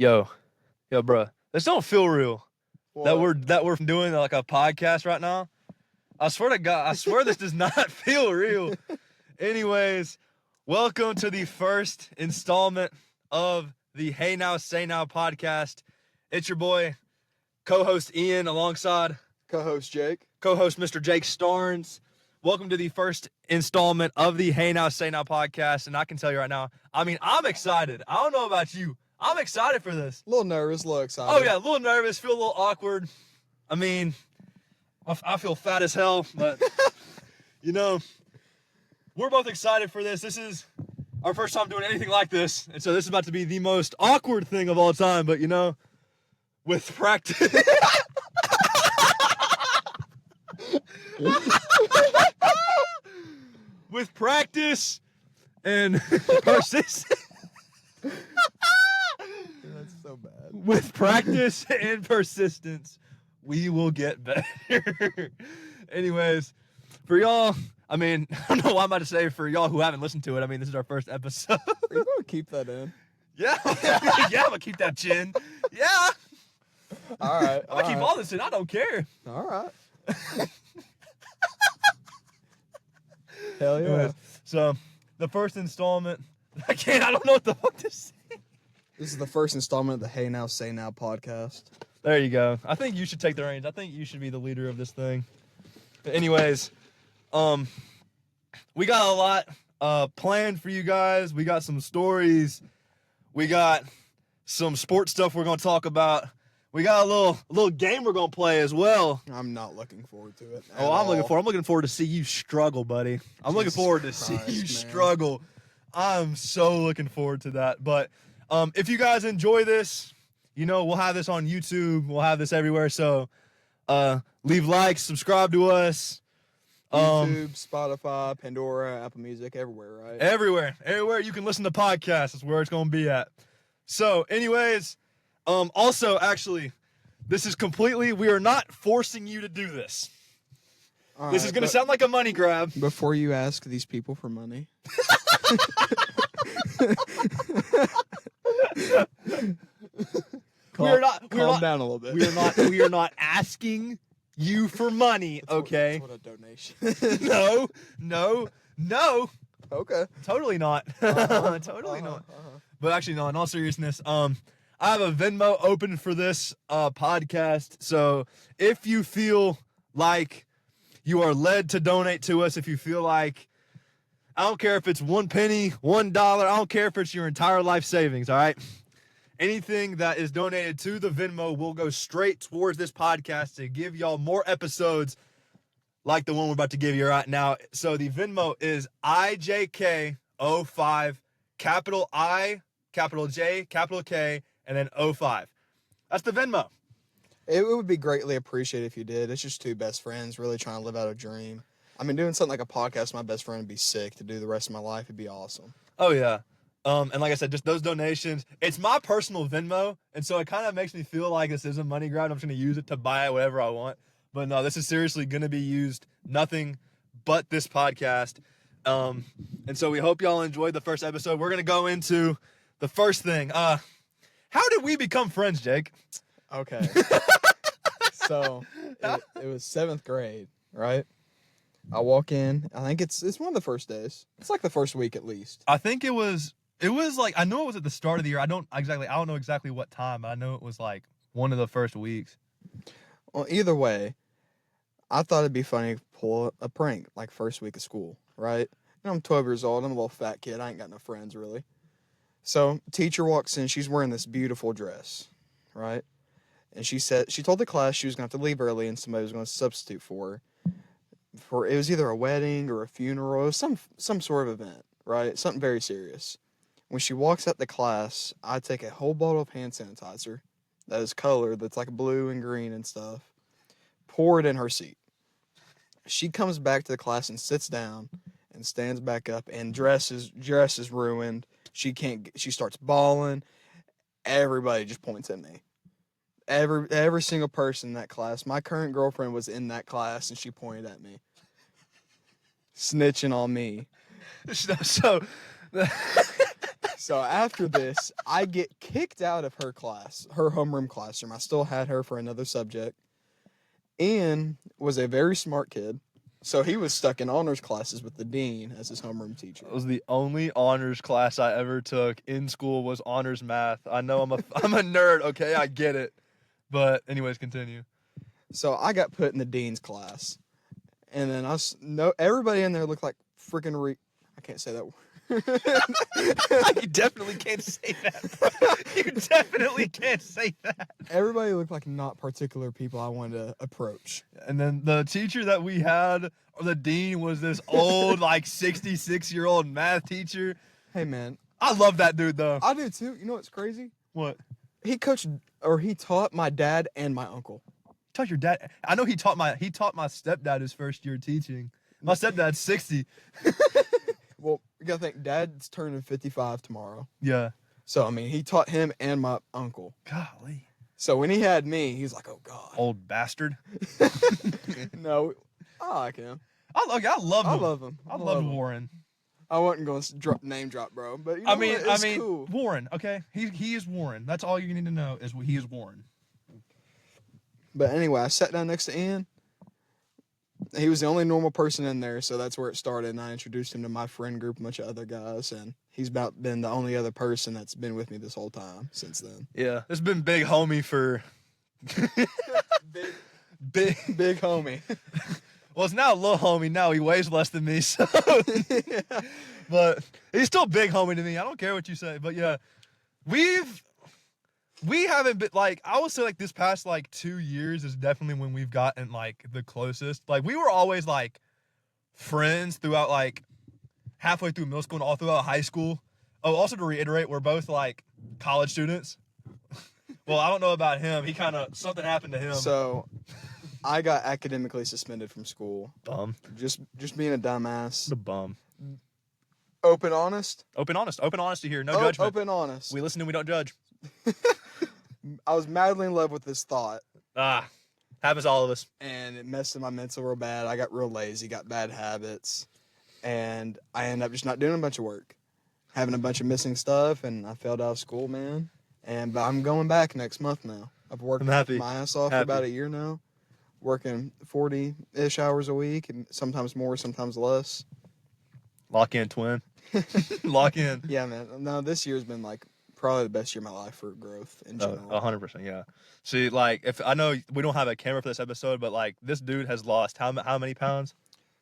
Yo, bro, this don't feel real. What? That we're doing like a podcast right now. I swear to God, I swear this does not feel real. Anyways, welcome to the first installment of the Hey Now Say Now podcast. It's your boy, co-host Ian, alongside Co-host Jake. co-host Mr. Jake Starnes. Welcome to the first installment of the Hey Now Say Now podcast, and I can tell you right now, I'm excited. I don't know about you. I'm excited for this. A little nervous, a little excited. Oh, yeah, a little nervous, feel a little awkward. I mean, I feel fat as hell, but, we're both excited for this. This is our first time doing anything like this, and so this is about to be the most awkward thing of all time, but, with practice... with practice and persistence... That's so bad. With practice and persistence, we will get better. Anyways, for y'all, I don't know what I'm about to say for y'all who haven't listened to it. This is our first episode. Are you going to keep that in? Yeah. Yeah, I'm going to keep that chin. Yeah. All right. I'm going to keep all this in. I don't care. All right. Hell yeah. Anyways, so, the first installment. I don't know what the fuck to say. This is the first installment of the Hey Now Say Now podcast. There you go. I think you should take the reins. I think you should be the leader of this thing. But anyways, we got a lot planned for you guys. We got some stories. We got some sports stuff we're going to talk about. We got a little game we're going to play as well. I'm not looking forward to it. I'm looking forward to see you struggle, buddy. I'm looking forward to see you struggle. I'm so looking forward to that. But if you guys enjoy this, we'll have this on YouTube. We'll have this everywhere. So leave likes, subscribe to us. YouTube, Spotify, Pandora, Apple Music, everywhere, right? Everywhere you can listen to podcasts is where it's going to be at. So anyways, also, actually, this is we are not forcing you to do this. All this right, is going to sound like a money grab. Before you ask these people for money. Calm down a little bit. We are not asking you for money, okay? That's what a donation. No. Okay. Totally not. Totally not. But actually, no, in all seriousness, I have a Venmo open for this podcast. So if you feel like you are led to donate to us, if you feel like, I don't care if it's 1 penny, $1, I don't care if it's your entire life savings, all right? Anything that is donated to the Venmo will go straight towards this podcast to give y'all more episodes like the one we're about to give you right now. So the Venmo is IJK05, capital I, capital J, capital K, and then 05. That's the Venmo. It would be greatly appreciated if you did. It's just two best friends really trying to live out a dream. Doing something like a podcast with my best friend would be sick. To do the rest of my life, it'd be awesome. Oh, yeah. And like I said, just those donations. It's my personal Venmo, and so it kind of makes me feel like this is a money grab. I'm just going to use it to buy whatever I want. But no, this is seriously going to be used nothing but this podcast. And so we hope y'all enjoyed the first episode. We're going to go into the first thing. How did we become friends, Jake? Okay. So it was 7th grade, right? I walk in. I think it's one of the first days. It's like the first week at least. I think it was like, I know it was at the start of the year. I don't know exactly what time. I know it was like one of the first weeks. Well, either way, I thought it'd be funny to pull a prank like first week of school, right? I'm 12 years old. I'm a little fat kid. I ain't got no friends really. So teacher walks in. She's wearing this beautiful dress, right? And she told the class she was going to have to leave early and somebody was going to substitute for her. It was either a wedding or a funeral, some sort of event, right? Something very serious. When she walks out the class, I take a whole bottle of hand sanitizer that is colored, that's like blue and green and stuff, pour it in her seat. She comes back to the class and sits down and stands back up, and dress is ruined. She starts bawling. Everybody just points at me. Every single person in that class. My current girlfriend was in that class, and she pointed at me, snitching on me. So So after this, I get kicked out of her class, her homeroom classroom. I still had her for another subject. Ian was a very smart kid, so he was stuck in honors classes with the dean as his homeroom teacher. It was the only honors class I ever took in school was honors math. I know I'm a nerd, okay? I get it. But anyways, continue. So I got put in the dean's class, and then everybody in there looked like freaking I can't say that word. You definitely can't say that, bro. You definitely can't say that. Everybody looked like not particular people I wanted to approach. And then the teacher that we had, or the dean, was this old, like 66-year-old math teacher. Hey man, I love that dude though. I do too. You know what's crazy? What? He taught my dad and my uncle. Taught your dad? I know he taught my stepdad his first year teaching. My stepdad's 60. Well, you gotta think, Dad's turning 55 tomorrow. Yeah. So, I mean, he taught him and my uncle. Golly. So when he had me, he was like, oh, God. Old bastard. No, I like him. I love him. I love love him. Warren. I wasn't going to name drop, bro. But you know I mean, cool. Warren, okay? He is Warren. That's all you need to know is he is Warren. But anyway, I sat down next to Ian. He was the only normal person in there, so that's where it started. And I introduced him to my friend group, a bunch of other guys, and he's about been the only other person that's been with me this whole time since then. Yeah, it's been big homie for big homie. Well, it's now a little homie. Now he weighs less than me, so Yeah. But he's still big homie to me. I don't care what you say, but yeah, we haven't been, like, I would say, like, this past, like, 2 years is definitely when we've gotten, like, the closest. Like, we were always, like, friends throughout, like, halfway through middle school and all throughout high school. Oh, also to reiterate, we're both, like, college students. Well, I don't know about him. He kind of, something happened to him. So, I got academically suspended from school. Bum. Just being a dumbass. The bum. Open honest? Open honesty here. No judgment. Open honest. We listen and we don't judge. I was madly in love with this thought. Happens to all of us. And it messed with my mental real bad. I got real lazy, got bad habits. And I ended up just not doing a bunch of work. Having a bunch of missing stuff, and I failed out of school, man. But I'm going back next month now. I've worked my ass off for about a year now. Working 40-ish hours a week, and sometimes more, sometimes less. Lock in, twin. Lock in. Yeah, man. No, this year's been, like, probably the best year of my life for growth in general. 100%, yeah. See, like, if I know we don't have a camera for this episode, but, like, this dude has lost how many pounds?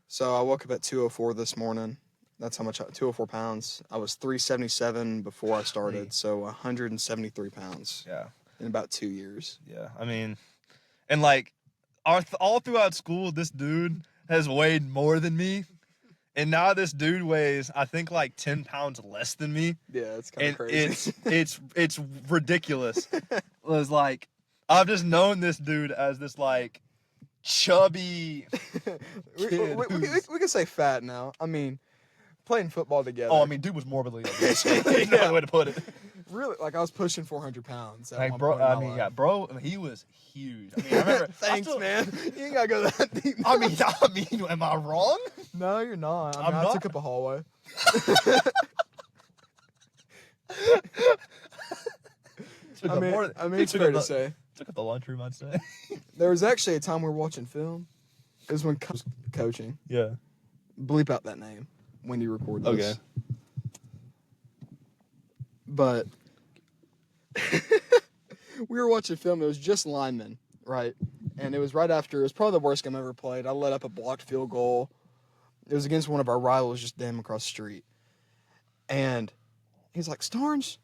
So I woke up at 204 this morning. That's how much, 204 pounds. I was 377 before I started, so 173 pounds. Yeah. In about 2 years. Yeah, I mean, and, like, all throughout school, this dude has weighed more than me. And now this dude weighs, I think, like 10 pounds less than me. Yeah, it's kind of crazy. It's ridiculous. It was like, I've just known this dude as this, like, chubby kid. We can say fat now. I mean, playing football together. Oh, I mean, dude was morbidly obese. No way to put it. Really, like, I was pushing 400 pounds. Like, bro, bro, he was huge. I mean, I remember. Thanks, man. You ain't gotta go that deep. I mean, am I wrong? No, you're not. I not. took up a hallway. It's fair to say. Took up the lunchroom, I'd say. There was actually a time we were watching film. It was when was coaching. Yeah. Bleep out that name when you record this. Okay. But we were watching film. It was just linemen, right? And it was right after. It was probably the worst game I ever played. I let up a blocked field goal. It was against one of our rivals just damn across the street. And he's like, Starnes,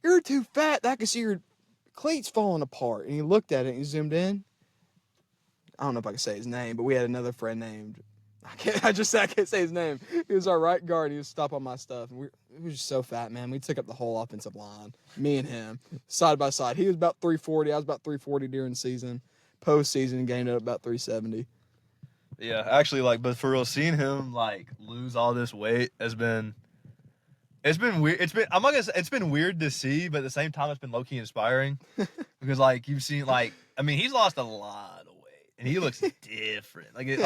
you're too fat. I can see your cleats falling apart. And he looked at it and he zoomed in. I don't know if I can say his name, but we had another friend named, I can't say his name. He was our right guard. He was stopping my stuff. And he was just so fat, man. We took up the whole offensive line. Me and him, side by side. He was about 340. I was about 340 during the season. Postseason, gained up about 370. Yeah, actually, like, but for real, seeing him, like, lose all this weight it's been weird. I'm not gonna say it's been weird to see, but at the same time, it's been low-key inspiring. Because, like, you've seen, like, I mean, he's lost a lot of weight. and he looks different. Like he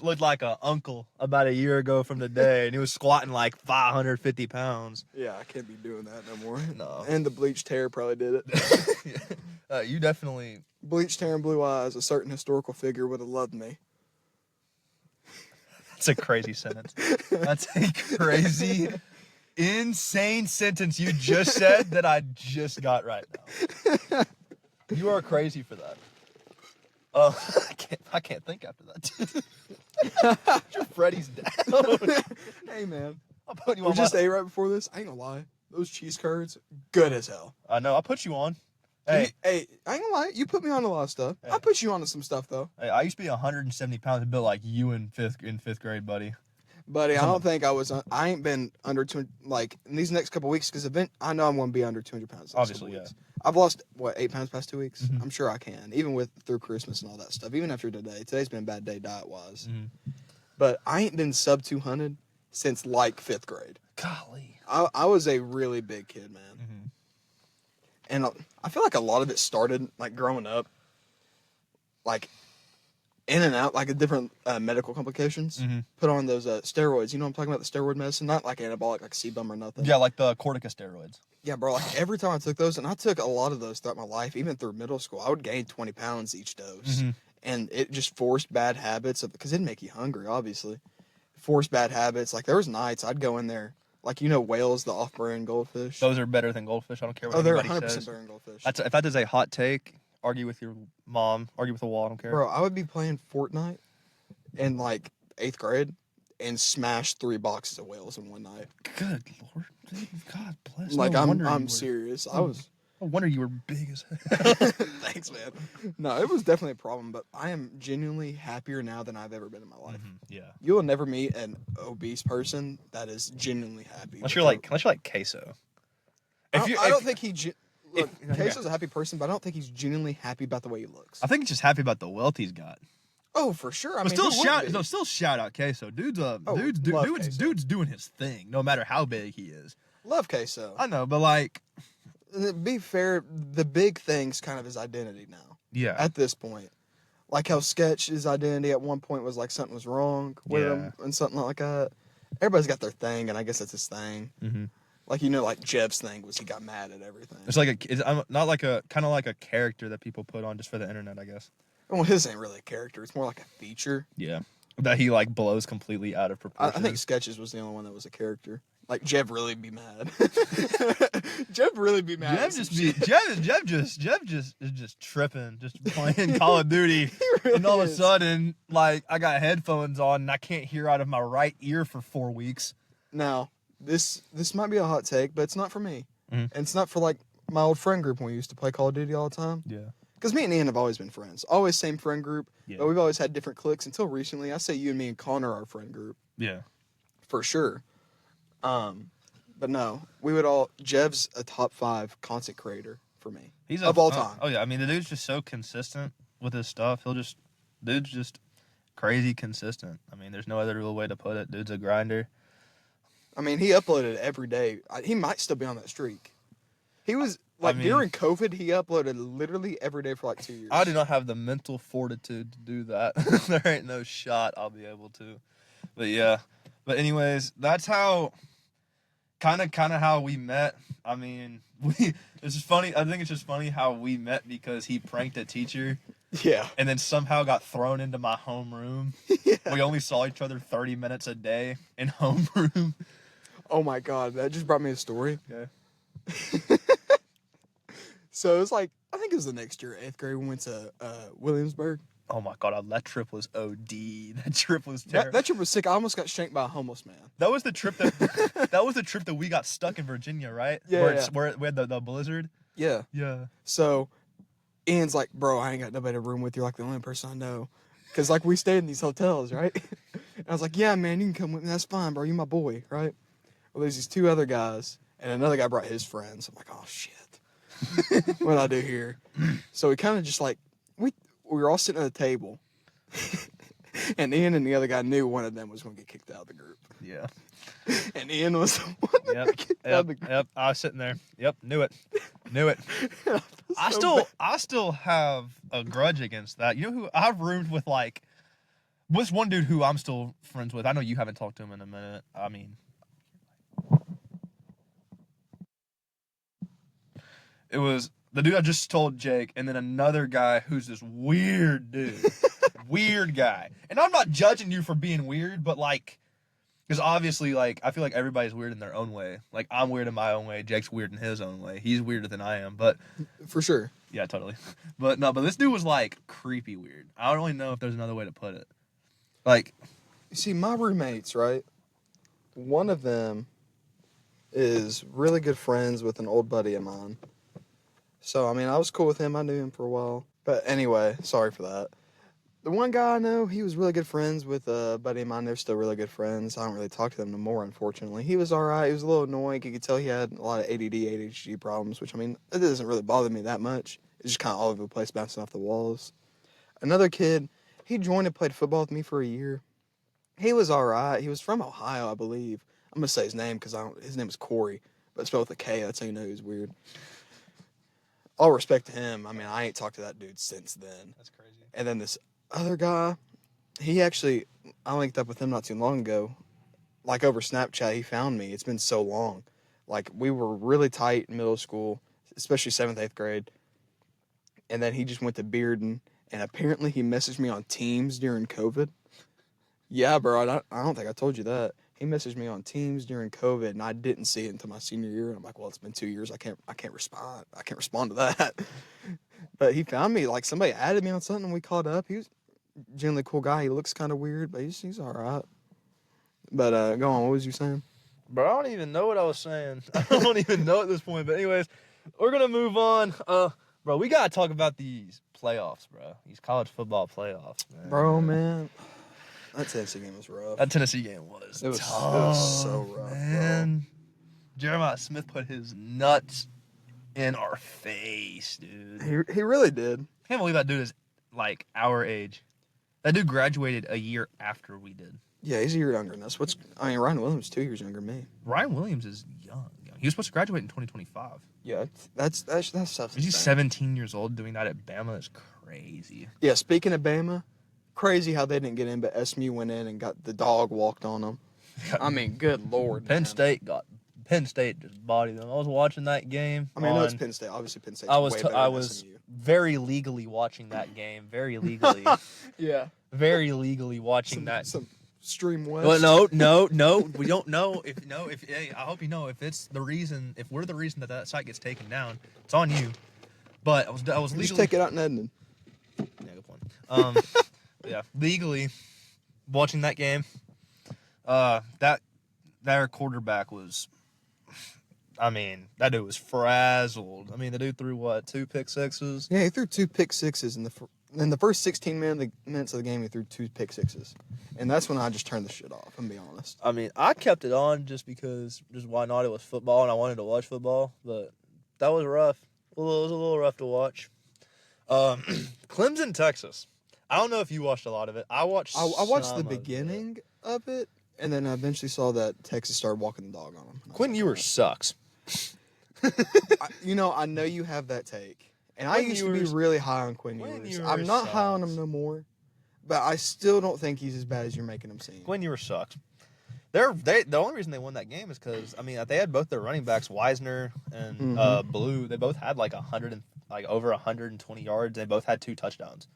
looked like an uncle about a year ago from today, and he was squatting like 550 pounds. Yeah, I can't be doing that no more. No. And the bleached hair probably did it. You definitely Bleached hair and blue eyes, a certain historical figure would have loved me. That's a crazy sentence. That's a crazy, insane sentence you just said that I just got right now. You are crazy for that. I can't think after that. You're Freddy's dad. Hey, man. I'll put you We on. just ate right before this. I ain't gonna lie. Those cheese curds, good as hell. I know. I'll put you on. Hey, I ain't gonna lie. You put me on a lot of stuff. Hey. I put you on some stuff, though. hey, I used to be 170 pounds and built like you in fifth grade, buddy. Buddy, I don't think I was. I ain't been under 200, like, in these next couple weeks, because I know I'm going to be under 200 pounds. Obviously, yeah. I've lost, 8 pounds past 2 weeks? Mhm. I'm sure I can, even through Christmas and all that stuff. Even after today. Today's been a bad day diet-wise. Mhm. But I ain't been sub 200 since, like, 5th grade. Golly. I was a really big kid, man. Mhm. And I feel like a lot of it started, like, growing up, like, in and out, like, different medical complications. Mhm. Put on those steroids. You know what I'm talking about, the steroid medicine? Not like anabolic, like sebum or nothing. Yeah, like the corticosteroids. Yeah, bro, like, every time I took those, and I took a lot of those throughout my life, even through middle school, I would gain 20 pounds each dose. Mhm. And it just forced bad habits, because it'd make you hungry, obviously. Forced bad habits. Like, there was nights I'd go in there, like, whales, the off-brand goldfish. Those are better than goldfish. I don't care what they're anybody 100% says. better than goldfish. If that is a hot take, argue with your mom, argue with the wall. I don't care. Bro, I would be playing Fortnite in, like, 8th grade and smash 3 boxes of whales in one night. Good Lord. Dude, God bless. Like, No wonder you I'm were- serious. No wonder you were big as hell. Thanks, man. No, it was definitely a problem, but I am genuinely happier now than I've ever been in my life. Yeah. You will never meet an obese person that is genuinely happy. Unless you're like queso. I don't think look, yeah. Queso's a happy person, but I don't think he's genuinely happy about the way he looks. I think he's just happy about the wealth he's got. Oh, for sure. I But mean, still who wouldn't be? still shout out queso. Dude's love dude's queso. doing his thing, no matter how big he is. Love queso. I know, but like, And to be fair, the big thing's kind of his identity now. yeah. At this point, like how Sketch's identity at one point was like something was wrong with him and something like that. Everybody's got their thing, and I guess that's his thing. Mm-hmm. Like like Jeb's thing was he got mad at everything. It's like it's not like a kind of like a character that people put on just for the internet, I guess. Well, his ain't really a character; it's more like a feature. Yeah. That he like blows completely out of I proportion. think Sketches was the only one that was a character. Like Jeb really be mad. Jeb really be mad. Jeff is just tripping, just playing Call of Duty, really and all of a is. sudden, like I got headphones on and I can't hear out of my right ear for 4 weeks. Now, this might be a hot take, but it's not for me. Mhm. And it's not for like my old friend group when we used to play Call of Duty all the time. Yeah. Because me and Ian have always been friends. Always same friend group. Yeah. But we've always had different cliques until recently. I say you and me and Connor are our friend group. Yeah. For sure. But no, we would all. Jeb's a top 5 content creator for me. Of all time. Oh yeah, I mean the dude's just so consistent with his stuff. Dude's just crazy consistent. I mean, there's no other real way to put it. Dude's a grinder. I mean, he uploaded every day. He might still be on that streak. He was like during COVID, he uploaded literally every day for like 2 years. I do not have the mental fortitude to do that. There ain't no shot I'll be able to. But yeah. But anyways, that's how kind of how we met. I mean, it's just funny. I think it's just funny how we met because he pranked a teacher Yeah. and then somehow got thrown into my homeroom. Yeah. We only saw each other 30 minutes a day in homeroom. Oh my God, that just brought me a story. Okay. So it was like, I think it was the next year, 8th grade, we went to Williamsburg. Oh my God, that trip was OD. That trip was terrible. That trip was sick. I almost got shanked by a homeless man. That was the trip that we got stuck in Virginia, right? Yeah, Where we had the blizzard. Yeah. Yeah. So Ian's like, bro, I ain't got nobody to room with. You're like the only person I know. Because like we stayed in these hotels, right? And I was like, yeah, man, you can come with me. That's fine, bro. You're my boy, right? Well, there's these 2 other guys, and another guy brought his friends. I'm like, oh, shit. What do I do here? So we kind of just like, we were all sitting at a table. And Ian and the other guy knew one of them was going to get kicked out of the group. Yeah. And Ian was the one that got kicked out of the group. Yep. I was sitting there. Yep. Knew it. Knew it. I felt so I still have a grudge against that. You know who I've roomed with? Like, what's one dude who I'm still friends with? I know you haven't talked to him in a minute. I mean, it was the dude I just told Jake, and then another guy who's this weird dude, weird guy. And I'm not judging you for being weird, but like, because obviously, like, I feel like everybody's weird in their own way. Like, I'm weird in my own way. Jake's weird in his own way. He's weirder than I am, but for sure. yeah, totally. But no, but this dude was like creepy weird. I don't really know if there's another way to put it. Like, You see, my roommates, right? One of them is really good friends with an old buddy of mine. So, I mean, I was cool with him. I knew him for a while. But anyway, sorry for that. The one guy I know, he was really good friends with a buddy of mine. They're still really good friends. I don't really talk to them no more, unfortunately. He was all right. He was a little annoying. You could tell he had a lot of ADD, ADHD problems, which, I mean, it doesn't really bother me that much. It's just kind of all over the place, bouncing off the walls. Another kid, he joined and played football with me for a year. He was all right. He was from Ohio, I believe. I'm going to say his name because his name is Corey, but it's spelled with a K. That's how you know he's weird. All respect to him. I mean, I ain't talked to that dude since then. that's crazy. And then this other guy, I linked up with him not too long ago. Like over Snapchat, he found me. It's been so long. Like, we were really tight in middle school, especially 7th, 8th grade. And then he just went to Bearden, and apparently he messaged me on Teams during COVID. Yeah, bro, I don't think I told you that. He messaged me on Teams during COVID, and I didn't see it until my senior year. And I'm like, well, it's been 2 years. I can't respond. I can't respond to that. But he found me. Like, somebody added me on something, and we caught up. He was a generally cool guy. He looks kind of weird, but he's all right. But go on. What was you saying? Bro, I don't even know what I was saying. I don't even know at this point. But anyways, we're gonna move on. Bro, we gotta talk about these playoffs, bro. These college football playoffs, man. Bro, man. That Tennessee game was rough. That Tennessee game was It was tough, so rough, man. Bro. Jeremiah Smith put his nuts in our face, dude. He really did. I can't believe that dude is like our age. That dude graduated a year after we did. Yeah, he's a year younger than us. Ryan Williams is 2 years younger than me. Ryan Williams is young. He was supposed to graduate in 2025. Yeah, that's tough. He's 17 years old doing that at Bama. Is crazy. Yeah, speaking of Bama, crazy how they didn't get in, but SMU went in and got the dog walked on them. I mean, good Lord. Penn State just bodied them. I was watching that game. I mean, I know it's Penn State. Obviously, Penn State's I way better than was SMU. very legally watching that game. Very legally. Yeah. Very legally watching that. Some Stream West. Well, no. We don't know hey, I hope you know if we're the reason that site gets taken down, it's on you. But I was legally. Just take it out in Edmond. Yeah, good point. Yeah, legally watching that game. Their quarterback was. I mean, that dude was frazzled. I mean, the dude threw what, 2 pick sixes? Yeah, he threw 2 pick sixes in the first 16 minutes of the game. He threw 2 pick sixes, and that's when I just turned the shit off. I'm gonna be honest. I mean, I kept it on just why not? It was football, and I wanted to watch football, but that was rough. It was a little rough to watch. Clemson, Texas. I don't know if you watched a lot of it. I watched the beginning of it, and then I eventually saw that Texas started walking the dog on them. Quentin Ewers sucks. I know you have that take. And I used to be really high on Quinn Ewers. I'm not high on him no more, but I still don't think he's as bad as you're making him seem. Quinn Ewers sucks. The only reason they won that game is because they had both their running backs, Wisner and Blue. They both had over 120 yards. They both had 2 touchdowns.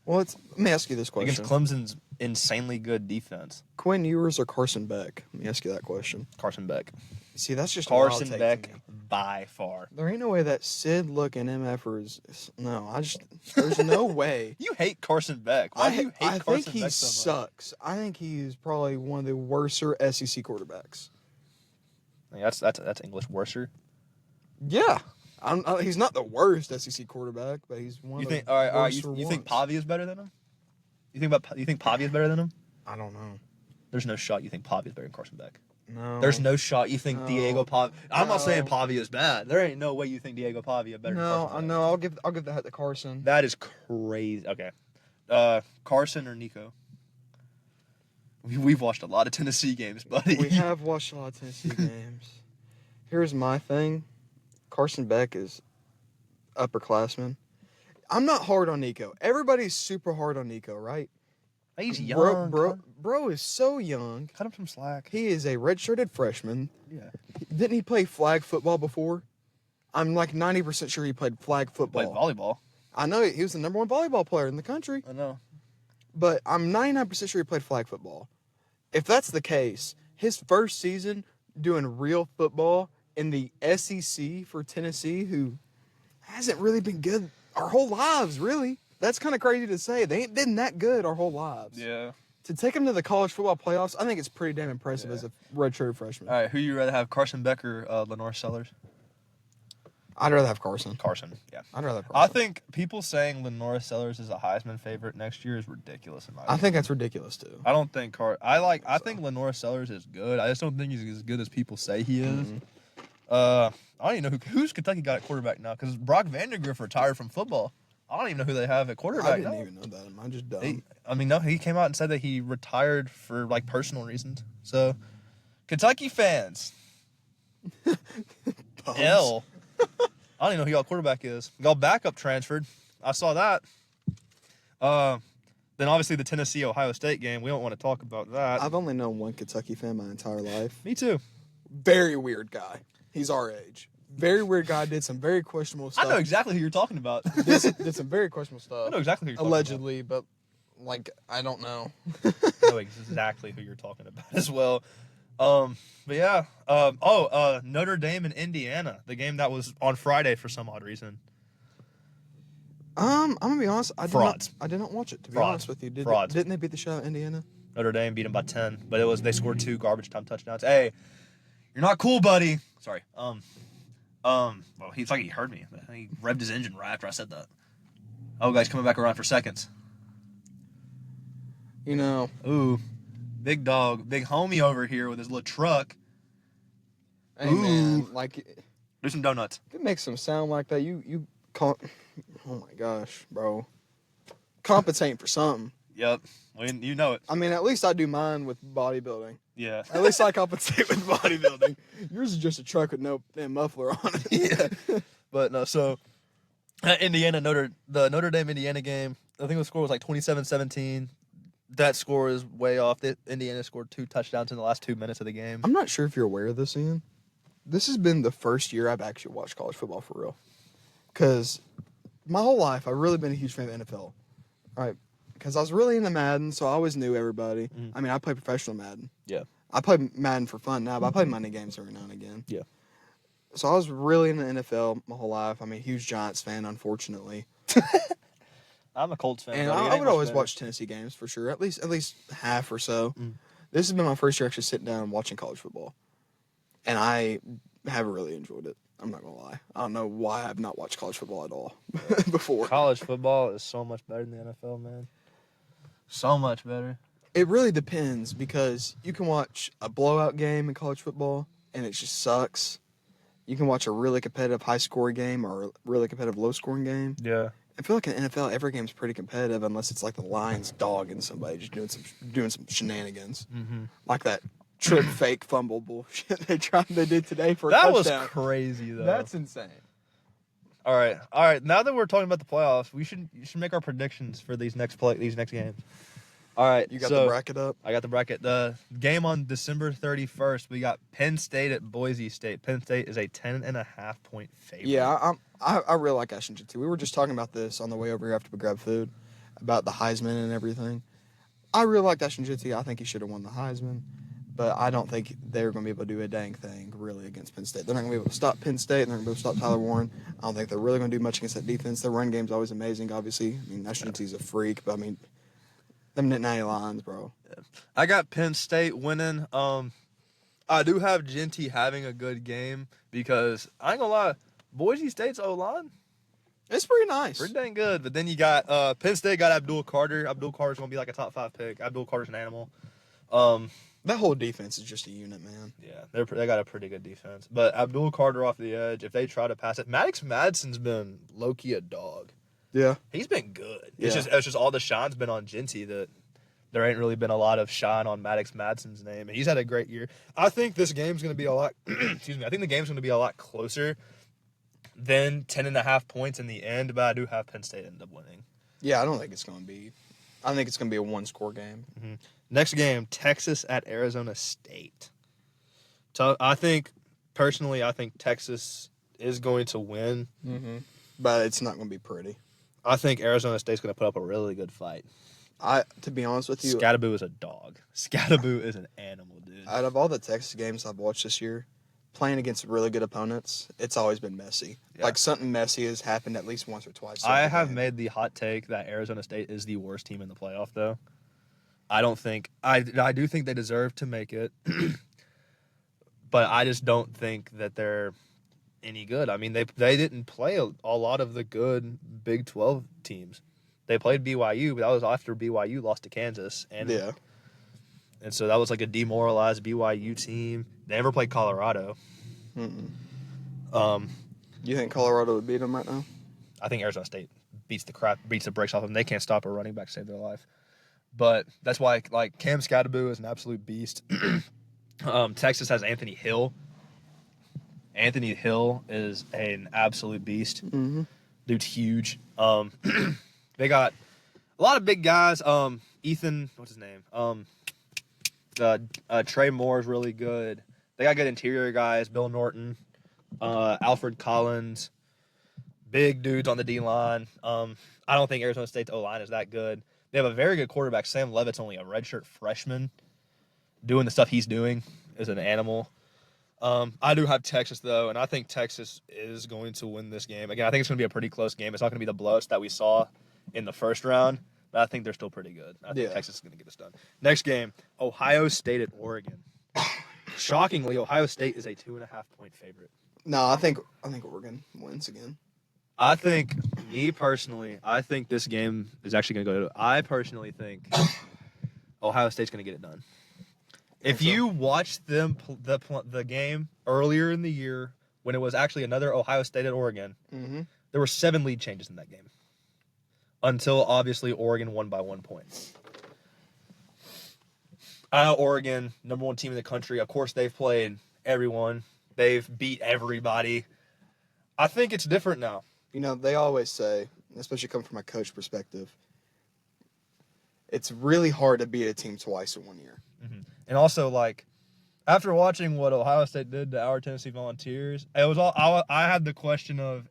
Well, let me ask you this question: against Clemson's insanely good defense. Quinn Ewers or Carson Beck? Let me ask you that question. Carson Beck. See, that's just Carson Beck by far. There ain't no way that Sid looking MFer is no. There's no way. You hate Carson Beck. Why do you hate Carson Beck so much? I think he sucks. I think he's probably one of the worser SEC quarterbacks. That's English worser. Yeah. He's not the worst SEC quarterback, but he's one of the worst. All right. You think Pavia is better than him? You think Pavia is better than him? I don't know. There's no shot you think Pavia is better than Carson Beck. No. There's no shot you think Diego Pavia. I'm not saying Pavia is bad. There ain't no way you think Diego Pavia better than Carson Beck. No, I'll give that to Carson. That is crazy. Okay. Carson or Nico? We've watched a lot of Tennessee games, buddy. We have watched a lot of Tennessee games. Here's my thing. Carson Beck is upperclassman. I'm not hard on Nico. Everybody's super hard on Nico, right? He's young. Bro is so young. Cut him some slack. He is a redshirted freshman. Yeah. Didn't he play flag football before? I'm like 90% sure he played flag football. Played volleyball. I know he was the number 1 volleyball player in the country. I know. But I'm 99% sure he played flag football. If that's the case, his first season doing real football in the SEC for Tennessee, who hasn't really been good our whole lives, really. That's kind of crazy to say. They ain't been that good our whole lives. Yeah. To take him to the college football playoffs, I think it's pretty damn impressive as a redshirt freshman. All right, who you rather have, Carson Beck or Lenore Sellers? I'd rather have Carson. Carson, yeah. I'd rather have I Carson. think people saying Lenore Sellers is a Heisman favorite next year is ridiculous in my opinion. I think that's ridiculous too. I don't think I think Lenore Sellers is good. I just don't think he's as good as people say he is. Mhm. I don't even know who's Kentucky got at quarterback now because Brock Vandegrift retired from football. I don't even know who they have at quarterback I didn't now. even know that. I'm just dumb. He came out and said that he retired for like personal reasons. So, Kentucky fans, Bums. L. I don't even know who y'all quarterback is. Y'all backup transferred. I saw that. Then obviously the Tennessee-Ohio State game. We don't want to talk about that. I've only known one Kentucky fan my entire life. Me too. Very weird guy. He's our age. Very weird guy. Did some very questionable stuff. I know exactly who you're talking about. Did some very questionable I stuff. know exactly who you're talking Allegedly, but like I don't know. about. I know exactly who you're talking about as well. But yeah. Notre Dame and Indiana, the game that was on Friday for some odd reason. I'm gonna be honest. I did not watch it. To be Frauds. honest with you, Frauds. didn't they beat the shit out of Indiana? Notre Dame beat them by 10, but they scored 2 garbage time touchdowns. Hey, you're not cool, buddy. Sorry. Well, he's like he heard me. He revved his engine right after I said that. Oh, guys, coming back around for seconds. You know, Ooh, big dog, big homie over here with his little truck. hey man, like Do some donuts. it makes them sound like that. You can't. Oh my gosh, bro. Compensating for something. Yep, you know it. I mean, at least I do mine with bodybuilding. Yeah. At least I compensate with bodybuilding. Yours is just a truck with no damn muffler on it. Yeah. But no, so the Notre Dame Indiana game, I think the score was like 27-17. That score is way off. Indiana scored 2 touchdowns in the last 2 minutes of the game. I'm not sure if you're aware of this, Ian. This has been the first year I've actually watched college football for real. Because my whole life, I've really been a huge fan of the NFL. Right? Because I was really into Madden, so I always knew everybody. Mhm. I mean, I play professional Madden. Yeah. I play Madden for fun now, but I play money games every now and again. Yeah. So I was really into the NFL my whole life. I mean, huge Giants fan, unfortunately. I'm a Colts fan. And buddy. It I ain't would much always better. watch Tennessee games for sure, at least half or so. Mm. This has been my first year actually sitting down and watching college football, and I have really enjoyed it. I'm not gonna lie. I don't know why I've not watched college football at all before. College football is so much better than the NFL, man. So much better. It really depends because you can watch a blowout game in college football and it just sucks. You can watch a really competitive high-scoring game or a really competitive low-scoring game. Yeah. I feel like in the NFL, every game's pretty competitive unless it's like the Lions dogging somebody, just doing some shenanigans, Mm-hmm. like that trip fake fumble bullshit they did today for a That was touchdown. crazy though. That's insane. All right. Now that we're talking about the playoffs, you should make our predictions for these next games. All right. You got so the bracket up? I got the bracket. The game on December 31st, we got Penn State at Boise State. Penn State is a 10.5 point favorite. Yeah, I really like Ashton too. We were just talking about this on the way over here after we grabbed food, about the Heisman and everything. I really like Ashton Jitty. I think he should have won the Heisman, but I don't think they're going to be able to do a dang thing really against Penn State. They're not going to be able to stop Penn State. They're not going to be able to stop Tyler Warren. I don't think they're really going to do much against that defense. Their run game's always amazing, obviously. I mean, Ashton Jitty's a freak, but I mean, them Nittany Lions, bro. I got Penn State winning. I do have Genty having a good game because I ain't gonna lie, Boise State's O-line It's pretty nice. pretty dang good. But then you got Penn State got Abdul Carter. Abdul Carter's gonna be like a top 5 pick. Abdul Carter's an animal. That whole defense is just a unit, man. Yeah, they got a pretty good defense. But Abdul Carter off the edge, if they try to pass it, Maddox Madsen's been low-key a dog. Yeah. He's been good. Yeah. It's just all the shine's been on Genty that there ain't really been a lot of shine on Maddox Madsen's name. And he's had a great year. I think this game's going to be a lot excuse me. I think the game's going to be a lot closer then 10.5 points in the end, but I do have Penn State end up winning. Yeah, I don't think it's going to be. I think it's going to be a one-score game. Mm-hmm. Next game, Texas at Arizona State. So I think Texas is going to win. Mm-hmm. But it's not going to be pretty. I think Arizona State's going to put up a really good fight. To be honest with you, Scatterboo is a dog. Scatterboo is an animal, dude. Out of all the Texas games I've watched this year, playing against really good opponents, it's always been messy. Yeah. Like something messy has happened at least once or twice. I have made the hot take that Arizona State is the worst team in the playoff, though. I don't think I do think they deserve to make it, but I just don't think that they're any good. I mean, they didn't play a lot of the good Big 12 teams. They played BYU, but that was after BYU lost to Kansas, and so that was like a demoralized BYU team. They never played Colorado. You think Colorado would beat them right now? I think Arizona State beats the brakes off them. They can't stop a running back to save their life. But that's why, like, Cam Scatterboo is an absolute beast. Texas has Anthony Hill. Anthony Hill is an absolute beast. Mm-hmm. Dude's huge. They got a lot of big guys. Ethan, what's his name? Trey Moore is really good. They got good interior guys. Bill Norton, Alfred Collins, big dudes on the D-line. I don't think Arizona State's O-line is that good. They have a very good quarterback. Sam Levitt's only a redshirt freshman. Doing the stuff he's doing is an animal. I do have Texas, though, and I think Texas is going to win this game. Again, I think it's going to be a pretty close game. It's not going to be the blowout that we saw in the first round, but I think they're still pretty good. I think Texas is going to get this done. Next game, Ohio State at Oregon. Shockingly, Ohio State is a 2.5-point favorite. No, I think Oregon wins again. I think this game is actually going to go to. I personally think Ohio State's going to get it done. If you watched the game earlier in the year when it was actually another Ohio State at Oregon, there were 7 lead changes in that game. Until, obviously, Oregon won by 1 point. Oregon, number 1 team in the country. Of course, they've played everyone. They've beat everybody. I think it's different now. You know, they always say, especially coming from a coach perspective, it's really hard to beat a team twice in 1 year. Mm-hmm. And also, like, after watching what Ohio State did to our Tennessee Volunteers, it was I had the question of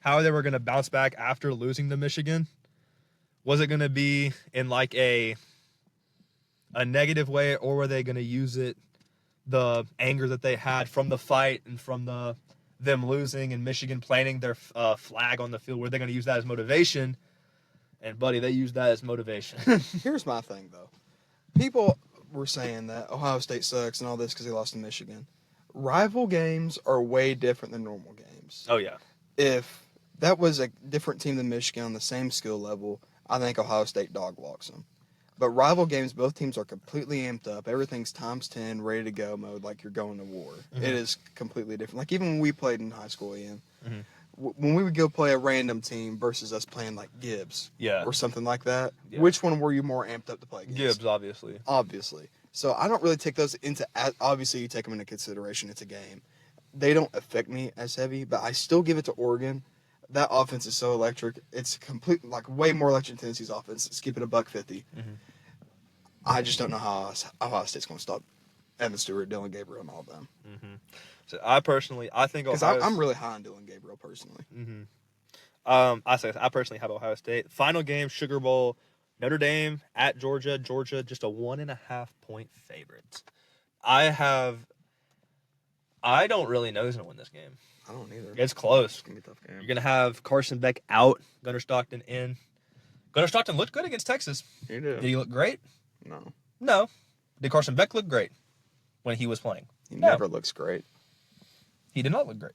how they were going to bounce back after losing to Michigan. Was it going to be in like a negative way, or were they going to use it, the anger that they had from the fight and from them losing and Michigan planting their flag on the field, were they going to use that as motivation? And, buddy, they used that as motivation. Here's my thing, though. People were saying that Ohio State sucks and all this because they lost to Michigan. Rival games are way different than normal games. Oh, yeah. If that was a different team than Michigan on the same skill level, I think Ohio State dog walks them. But rival games, both teams are completely amped up. Everything's times 10, ready to go mode, like you're going to war. Mm-hmm. It is completely different. Like even when we played in high school, Ian, when we would go play a random team versus us playing like Gibbs or something like that, which one were you more amped up to play against? Gibbs, obviously. Obviously. So I don't really take those into – obviously you take them into consideration. It's a game. They don't affect me as heavy, but I still give it to Oregon. That offense is so electric. It's complete, like way more electric than Tennessee's offense. Let's keep it $150. Mm-hmm. I just don't know how Ohio State's going to stop Evan Stewart, Dylan Gabriel, and all of them. Mm-hmm. So I think because I'm really high on Dylan Gabriel personally. Mm-hmm. I personally have Ohio State. Final game, Sugar Bowl, Notre Dame at Georgia. Georgia just a 1.5-point favorite. I don't really know who's going to win this game. I don't either. It's close. It's going to be a tough game. You're going to have Carson Beck out, Gunnar Stockton in. Gunnar Stockton looked good against Texas. He did. Did he look great? No. Did Carson Beck look great when he was playing? He never looks great. He did not look great.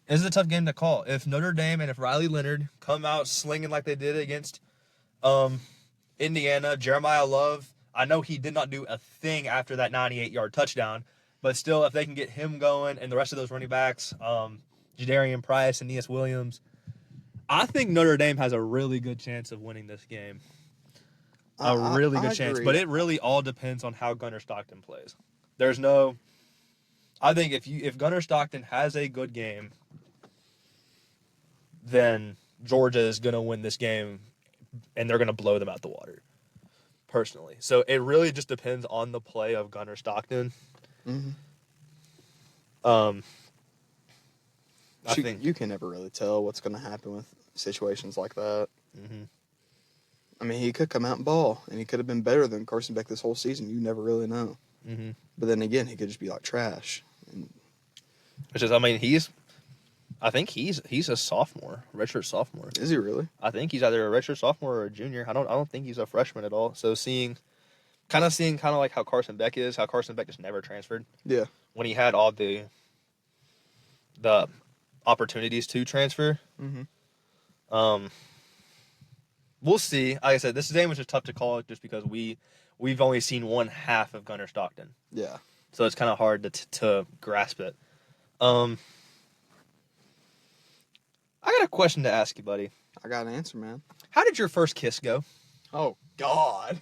This is a tough game to call. If Notre Dame and if Riley Leonard come out slinging like they did against Indiana, Jeremiah Love, I know he did not do a thing after that 98-yard touchdown, but still, if they can get him going and the rest of those running backs, Jadarian Price and Aeneas Williams, I think Notre Dame has a really good chance of winning this game. A really good chance. But it really all depends on how Gunnar Stockton plays. I think if Gunnar Stockton has a good game, then Georgia is going to win this game, and they're going to blow them out the water, personally. So it really just depends on the play of Gunnar Stockton. Mm-hmm. I think you can never really tell what's going to happen with situations like that. Mm-hmm. I mean, he could come out and ball, and he could have been better than Carson Beck this whole season. You never really know. Mm-hmm. But then again, he could just be like trash. And Which is, I mean, I think he's a sophomore, redshirt sophomore. is he really? I think he's either a redshirt sophomore or a junior. I don't think he's a freshman at all. So seeing kind of like how Carson Beck is, how Carson Beck just never transferred. Yeah. When he had all the opportunities to transfer. Mm-hmm. We'll see. Like I said, this game was just tough to call just because we've only seen one half of Gunnar Stockton. Yeah. So it's kind of hard to grasp it. I got a question to ask you, buddy. I got an answer, man. How did your first kiss go? Oh, God.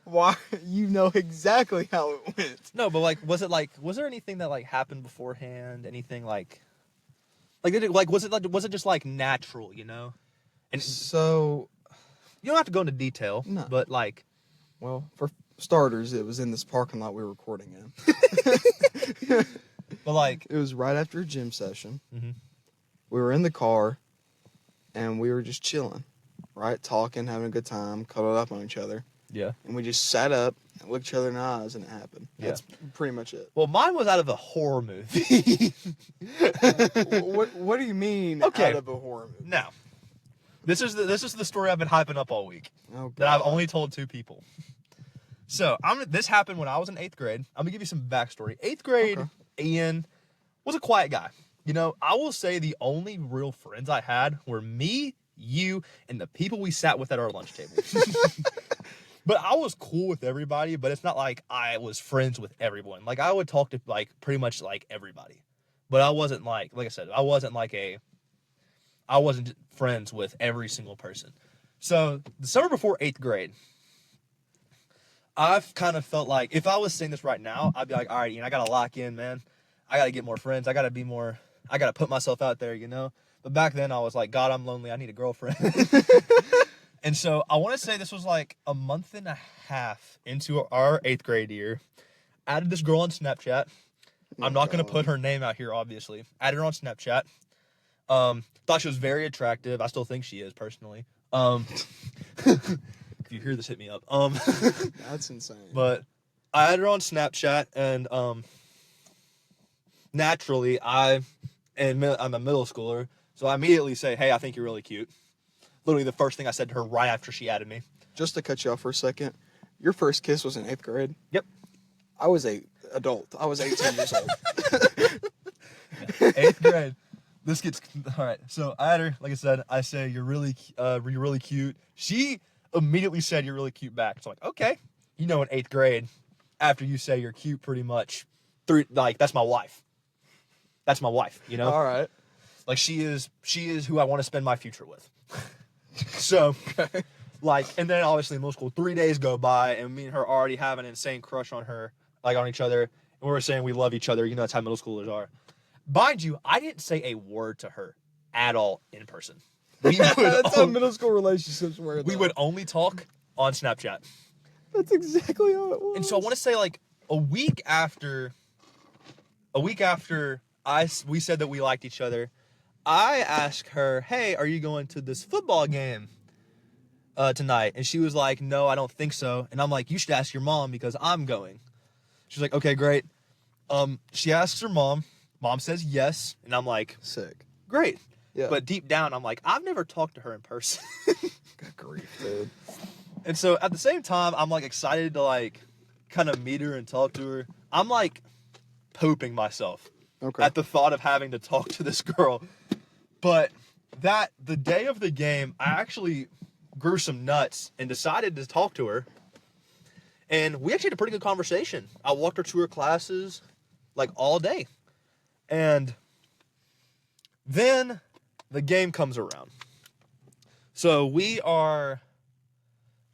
Why? You know exactly how it went. No, but was there anything that happened beforehand? Anything did it was it just natural, you know? And so you don't have to go into detail, no. But well, for starters, it was in this parking lot we were recording in. but it was right after a gym session. Mm-hmm. We were in the car, and we were just chilling, right? Talking, having a good time, cuddled up on each other. Yeah. And we just sat up and looked each other in the eyes, and it happened. Yeah. That's pretty much it. Well, mine was out of a horror movie. What do you mean out of a horror movie? Now, this is the story I've been hyping up all week. Oh, God. That I've only told 2 people. So this happened when I was in 8th grade. I'm gonna give you some backstory. 8th grade, Okay. Ian was a quiet guy. You know, I will say the only real friends I had were me, you, and the people we sat with at our lunch table. But I was cool with everybody, but it's not like I was friends with everyone. I would talk to pretty much everybody. But I wasn't like I said, I wasn't friends with every single person. So the summer before 8th grade, I've kind of felt like if I was saying this right now, I'd be like, all right, Ian, I got to lock in, man. I got to get more friends. I got to put myself out there, you know? But back then I was like, God, I'm lonely. I need a girlfriend. And so I want to say this was a month and a half into our 8th grade year. Added this girl on Snapchat. I'm not going to put her name out here, obviously. Added her on Snapchat. Thought she was very attractive. I still think she is, personally. If you hear this, hit me up. That's insane. But I added her on Snapchat, and naturally, I'm a middle schooler, so I immediately say, hey, I think you're really cute. Literally the first thing I said to her right after she added me. Just to cut you off for a second, your first kiss was in 8th grade? Yep. I was an adult. I was 18 years old. 8th grade. This gets all right. So I had her, like I said, I say you're really cute. She immediately said you're really cute back. So I'm like, okay, you know, in 8th grade, after you say you're cute, pretty much, that's my wife. That's my wife. You know. All right. She is who I want to spend my future with. So, okay. And then obviously in middle school, 3 days go by, and me and her already have an insane crush on her, on each other, and we're saying we love each other. You know, that's how middle schoolers are. Mind you, I didn't say a word to her at all in person. That's how middle school relationships were. We would only talk on Snapchat. That's exactly how it was. And so I want to say a week after we said that we liked each other, I asked her, hey, are you going to this football game tonight? And she was like, no, I don't think so. And I'm like, you should ask your mom because I'm going. She's like, okay, great. She asks her mom. Mom says yes. And I'm like, sick. Great. Yeah. But deep down, I'm like, I've never talked to her in person. Good grief, dude. And so at the same time, I'm excited to kind of meet her and talk to her. I'm pooping myself. Okay. At the thought of having to talk to this girl. But the day of the game, I actually grew some nuts and decided to talk to her. And we actually had a pretty good conversation. I walked her to her classes all day. And then the game comes around. So we are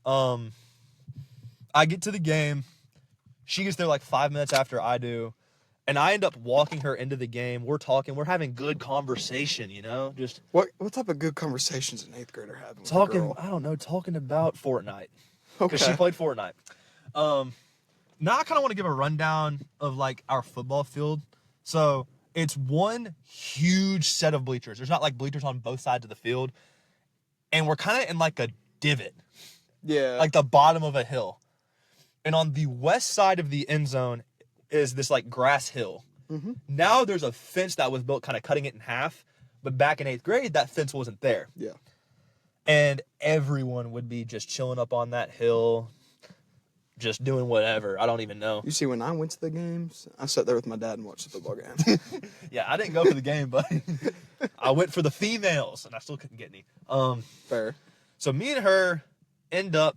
I get to the game. She gets there 5 minutes after I do. And I end up walking her into the game. We're talking. We're having good conversation, you know? Just What type of good conversations an 8th grader having with a talking, girl? I don't know, talking about Fortnite. Okay. Because she played Fortnite. Now I kind of want to give a rundown of, like, our football field. So it's one huge set of bleachers. There's not, like, bleachers on both sides of the field. And we're kind of in, like, a divot. Yeah. Like the bottom of a hill. And on the west side of the end zone is this like grass hill. Mm-hmm. Now there's a fence that was built kind of cutting it in half. But back in 8th grade, that fence wasn't there. Yeah. And everyone would be just chilling up on that hill, just doing whatever. I don't even know. You see, when I went to the games, I sat there with my dad and watched the football game. Yeah, I didn't go for the game, but I went for the females, and I still couldn't get any. Fair. So me and her end up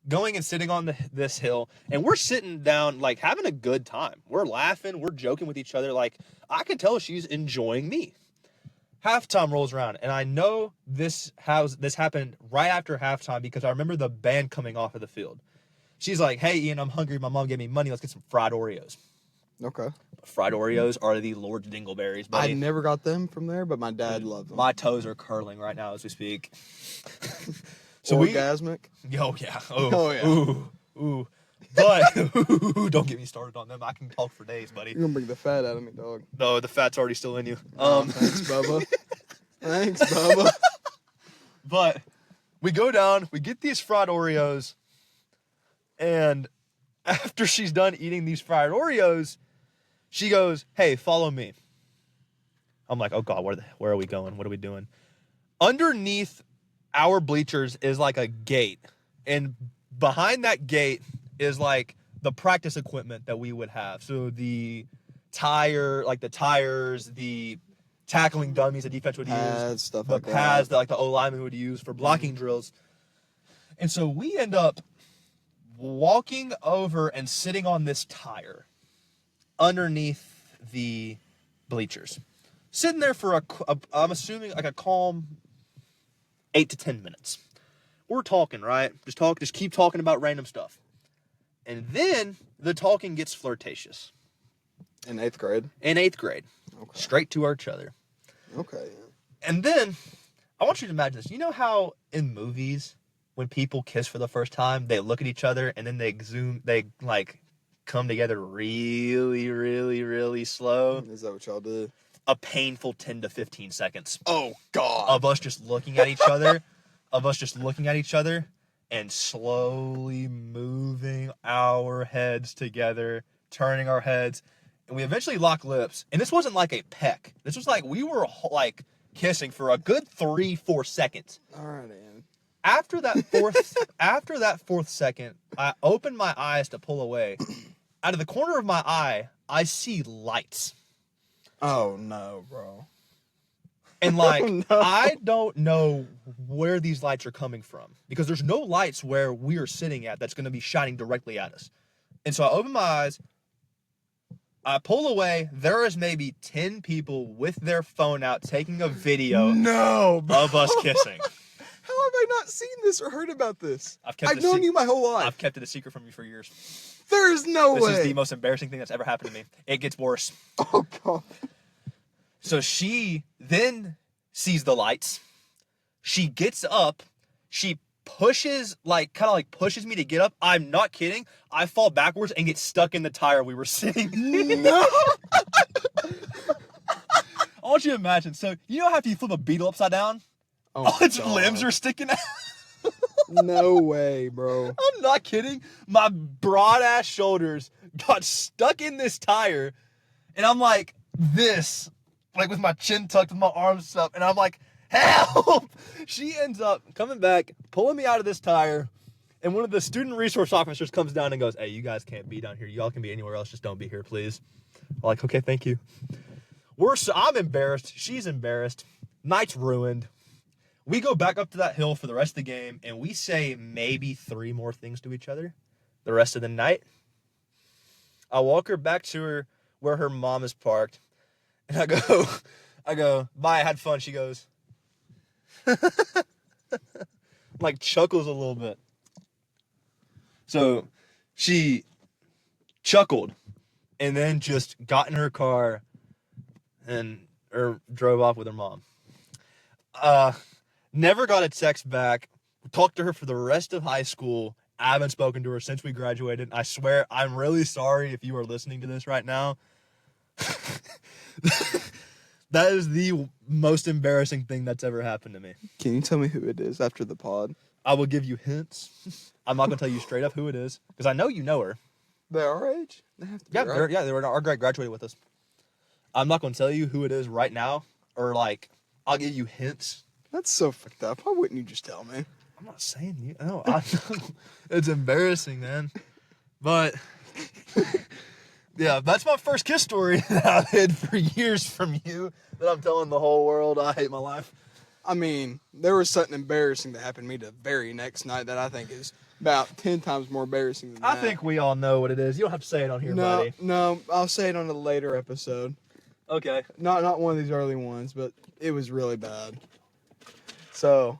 going and sitting on this hill, and we're sitting down, like, having a good time. We're laughing, we're joking with each other. Like, I can tell she's enjoying me. Halftime rolls around, and I know this happened right after halftime because I remember the band coming off of the field. She's like, "Hey, Ian, I'm hungry. My mom gave me money. Let's get some fried Oreos." Okay. Fried Oreos are the Lord's dingleberries, buddy. I never got them from there, but my dad loved them. My toes are curling right now as we speak. So orgasmic? Oh, yeah. Oh, yeah. Ooh. But, don't get me started on them. I can talk for days, buddy. You're going to bring the fat out of me, dog. No, the fat's already still in you. Thanks, Bubba. Thanks, Bubba. But we go down, we get these fried Oreos, and after she's done eating these fried Oreos, she goes, "Hey, follow me." I'm like, "Oh, God, where are we going? What are we doing?" Underneath our bleachers is like a gate, and behind that gate is like the practice equipment that we would have. So the tires, the tackling dummies the defense would use, Stuff the like pads that. that the O-lineman would use for blocking drills. And so we end up walking over and sitting on this tire underneath the bleachers. Sitting there for I'm assuming like a calm 8 to 10 minutes. We're talking, right? Just keep talking about random stuff. And then the talking gets flirtatious. In 8th grade? In 8th grade. Okay. Straight to each other. Okay, yeah. And then, I want you to imagine this. You know how in movies, when people kiss for the first time, they look at each other and then they come together really, really, really slow? Is that what y'all did? A painful 10 to 15 seconds. Oh, God. Of us just looking at each other. And slowly moving our heads together, turning our heads. And we eventually lock lips. And this wasn't like a peck. This was like we were like kissing for a good 3-4 seconds. All right, Ian. After that fourth second, I opened my eyes to pull away. Out of the corner of my eye, I see lights. Oh, no, bro. And like, Oh, no. I don't know where these lights are coming from because there's no lights where we are sitting at that's going to be shining directly at us. And so I open my eyes, I pull away. There is maybe 10 people with their phone out taking a video of us kissing. How have I not seen this or heard about this? I've known you my whole life. I've kept it a secret from you for years. There's no way. This is the most embarrassing thing that's ever happened to me. It gets worse. Oh, God. So she then sees the lights. She gets up. She pushes me to get up. I'm not kidding. I fall backwards and get stuck in the tire we were sitting in. No. I want you to imagine. So, you know how if you flip a beetle upside down? Oh, Its God. limbs are sticking out. No way, bro. I'm not kidding. My broad ass shoulders got stuck in this tire. And I'm like this. Like with my chin tucked with my arms up. And I'm like, help! She ends up coming back, pulling me out of this tire. And one of the student resource officers comes down and goes, "Hey, you guys can't be down here. Y'all can be anywhere else. Just don't be here, please." I'm like, okay, thank you. I'm embarrassed. She's embarrassed. Night's ruined. We go back up to that hill for the rest of the game. And we say maybe 3 more things to each other the rest of the night. I walk her back to her where her mom is parked. And I go, "Bye, I had fun." She goes, like chuckles a little bit. So she chuckled and then just got in her car or drove off with her mom. Never got a text back. Talked to her for the rest of high school. I haven't spoken to her since we graduated. I swear, I'm really sorry if you are listening to this right now. That is the most embarrassing thing that's ever happened to me. Can you tell me who it is after the pod? I will give you hints. I'm not going to tell you straight up who it is, because I know you know her. They're our age? They have to be, Yeah, right? they were our grade, graduated with us. I'm not going to tell you who it is right now, or like, I'll give you hints. That's so fucked up. Why wouldn't you just tell me? I'm not saying you. No, I know. It's embarrassing, man. But yeah, that's my first kiss story that I've hid for years from you. That I'm telling the whole world I hate my life. I mean, there was something embarrassing that happened to me the very next night that I think is about 10 times more embarrassing than that. I think we all know what it is. You don't have to say it on here, no, buddy. No, I'll say it on a later episode. Okay. Not one of these early ones, but it was really bad. So,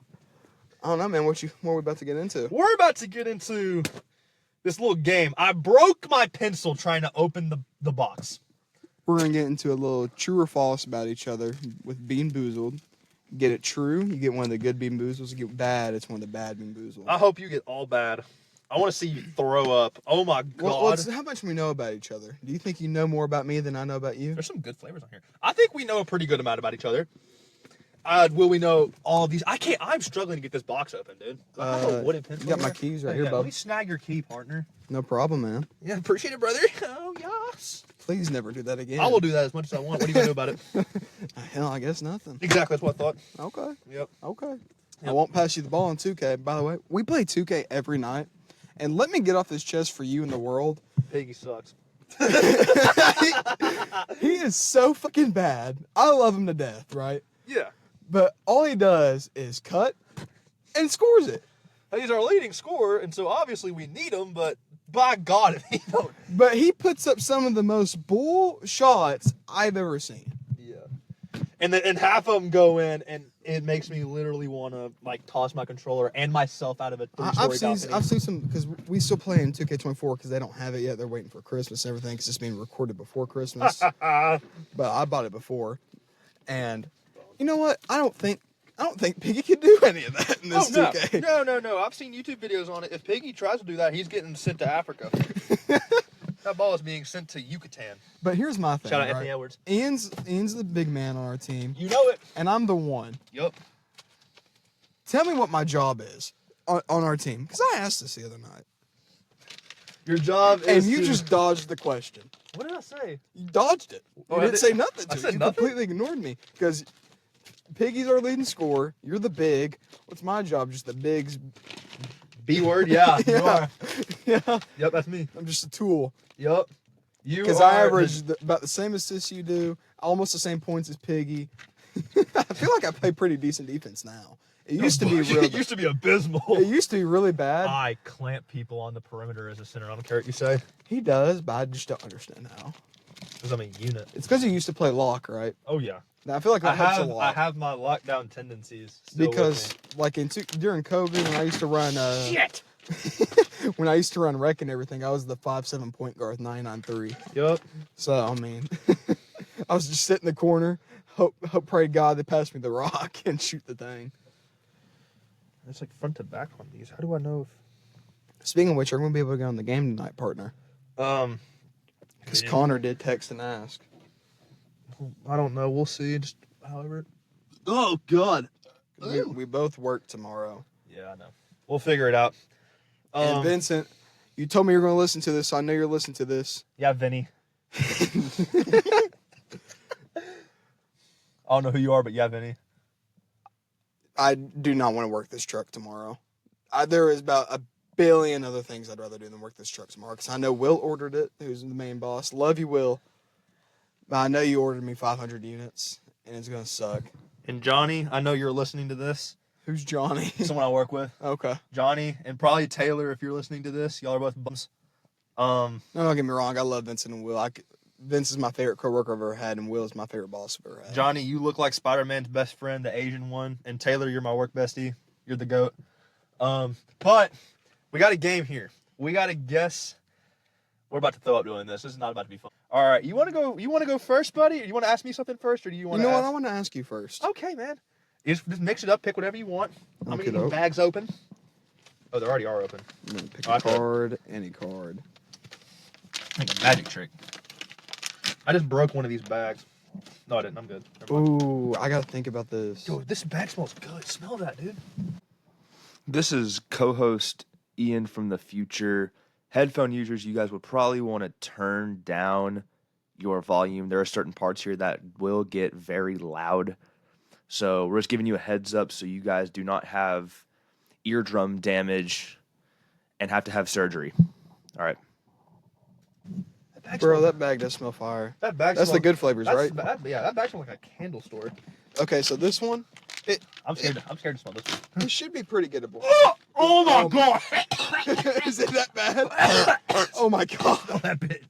I don't know, man. What are we about to get into? We're about to get into this little game. I broke my pencil trying to open the box. We're going to get into a little true or false about each other with Bean Boozled. Get it true, you get one of the good Bean Boozles. You get bad, it's one of the bad Bean Boozles. I hope you get all bad. I want to see you throw up. Oh my God. How much we know about each other? Do you think you know more about me than I know about you? There's some good flavors on here. I think we know a pretty good amount about each other. Will we know all of these? I'm struggling to get this box open, dude. I have a wooden pencil. You got my here. keys right Oh, here, yeah, bub. Let me snag your key, partner. No problem, man. Yeah, appreciate it, brother. Oh, yes. Please never do that again. I will do that as much as I want. What are you going to do about it? Hell, I guess nothing. Exactly, that's what I thought. Okay. Yep. Okay. Yep. I won't pass you the ball in 2K. By the way, we play 2K every night. And let me get off this chest for you and the world. Piggy sucks. He is so fucking bad. I love him to death, right? Yeah. But all he does is cut and scores it. He's our leading scorer, and so obviously we need him, but by God, if he don't. But he puts up some of the most bull shots I've ever seen. Yeah. And half of them go in, and it makes me literally want to, like, toss my controller and myself out of a three-story balcony. I've seen some, because we still play in 2K24 because they don't have it yet. They're waiting for Christmas and everything because it's being recorded before Christmas. But I bought it before. And you know what? I don't think Piggy could do any of that in this 2K. No. I've seen YouTube videos on it. If Piggy tries to do that, he's getting sent to Africa. That ball is being sent to Yucatan. But here's my thing. Shout out right? Anthony Edwards. Ian's the big man on our team. You know it. And I'm the one. Yup. Tell me what my job is on our team. Because I asked this the other night. Your job is And you just dodged the question. What did I say? You dodged it. You Oh, I didn't did- say nothing I to it. said You nothing? completely ignored me. Because Piggy's our leading scorer. You're the big. What's my job? Just the bigs. B word? Yeah. You are. Yeah. Yep, that's me. I'm just a tool. Yup. Because I average about the same assists you do, almost the same points as Piggy. I feel like I play pretty decent defense now. It used to be real. It used to be abysmal. It used to be really bad. I clamp people on the perimeter as a center. I don't care what you say. He does, but I just don't understand how. Because I'm a unit. It's because he used to play lock, right? Oh, yeah. Now, I feel like that helps a lot. I have my lockdown tendencies still Because with like during COVID when I used to run me. Shit! when I used to run rec and everything, I was the 5'7" point guard, 99.3. Yup. So I mean, I was just sit in the corner, pray to God they pass me the rock and shoot the thing. It's like front to back on these. How do I know Speaking of which, are we gonna be able to go on the game tonight, partner? if Because Connor did text and ask. I don't know. We'll see. Just however. Oh God. We both work tomorrow. Yeah, I know. We'll figure it out. And Vincent, you told me you were gonna listen to this, so I know you're listening to this. Yeah, Vinny. I don't know who you are, but yeah, Vinny. I do not want to work this truck tomorrow. There is about a billion other things I'd rather do than work this truck tomorrow. Because I know Will ordered it, who's the main boss. Love you, Will. But I know you ordered me 500 units, and it's going to suck. And Johnny, I know you're listening to this. Who's Johnny? Someone I work with. Okay. Johnny, and probably Taylor, if you're listening to this. Y'all are both bums. No, don't get me wrong. I love Vincent and Will. Vince is my favorite coworker I've ever had, and Will is my favorite boss I've ever had. Johnny, you look like Spider-Man's best friend, the Asian one. And Taylor, you're my work bestie. You're the GOAT. But we got a game here. We got to guess We're about to throw up doing this. This is not about to be fun. All right, you want to go? You want to go first, buddy? Or you want to ask me something first, or do you want? You know what? I want to ask you first. Okay, man. Just mix it up. Pick whatever you want. I'm Okay, gonna get bags open. Oh, they already are open. I'm gonna pick a card, any card. Like a magic trick. I just broke one of these bags. No, I didn't. I'm good. Ooh, I gotta think about this. Dude, this bag smells good. Smell that, dude. This is co-host Ian from the future. Headphone users, you guys would probably want to turn down your volume. There are certain parts here that will get very loud. So we're just giving you a heads up so you guys do not have eardrum damage and have to have surgery. All right. Bro, that bag does smell fire. That bag That's smells, the good flavors, right? That bag smells like a candle store. Okay, so this one, I'm scared to smell this one. it should be pretty gettable. Oh my god! Is it that bad? Oh my god! Smell that bit.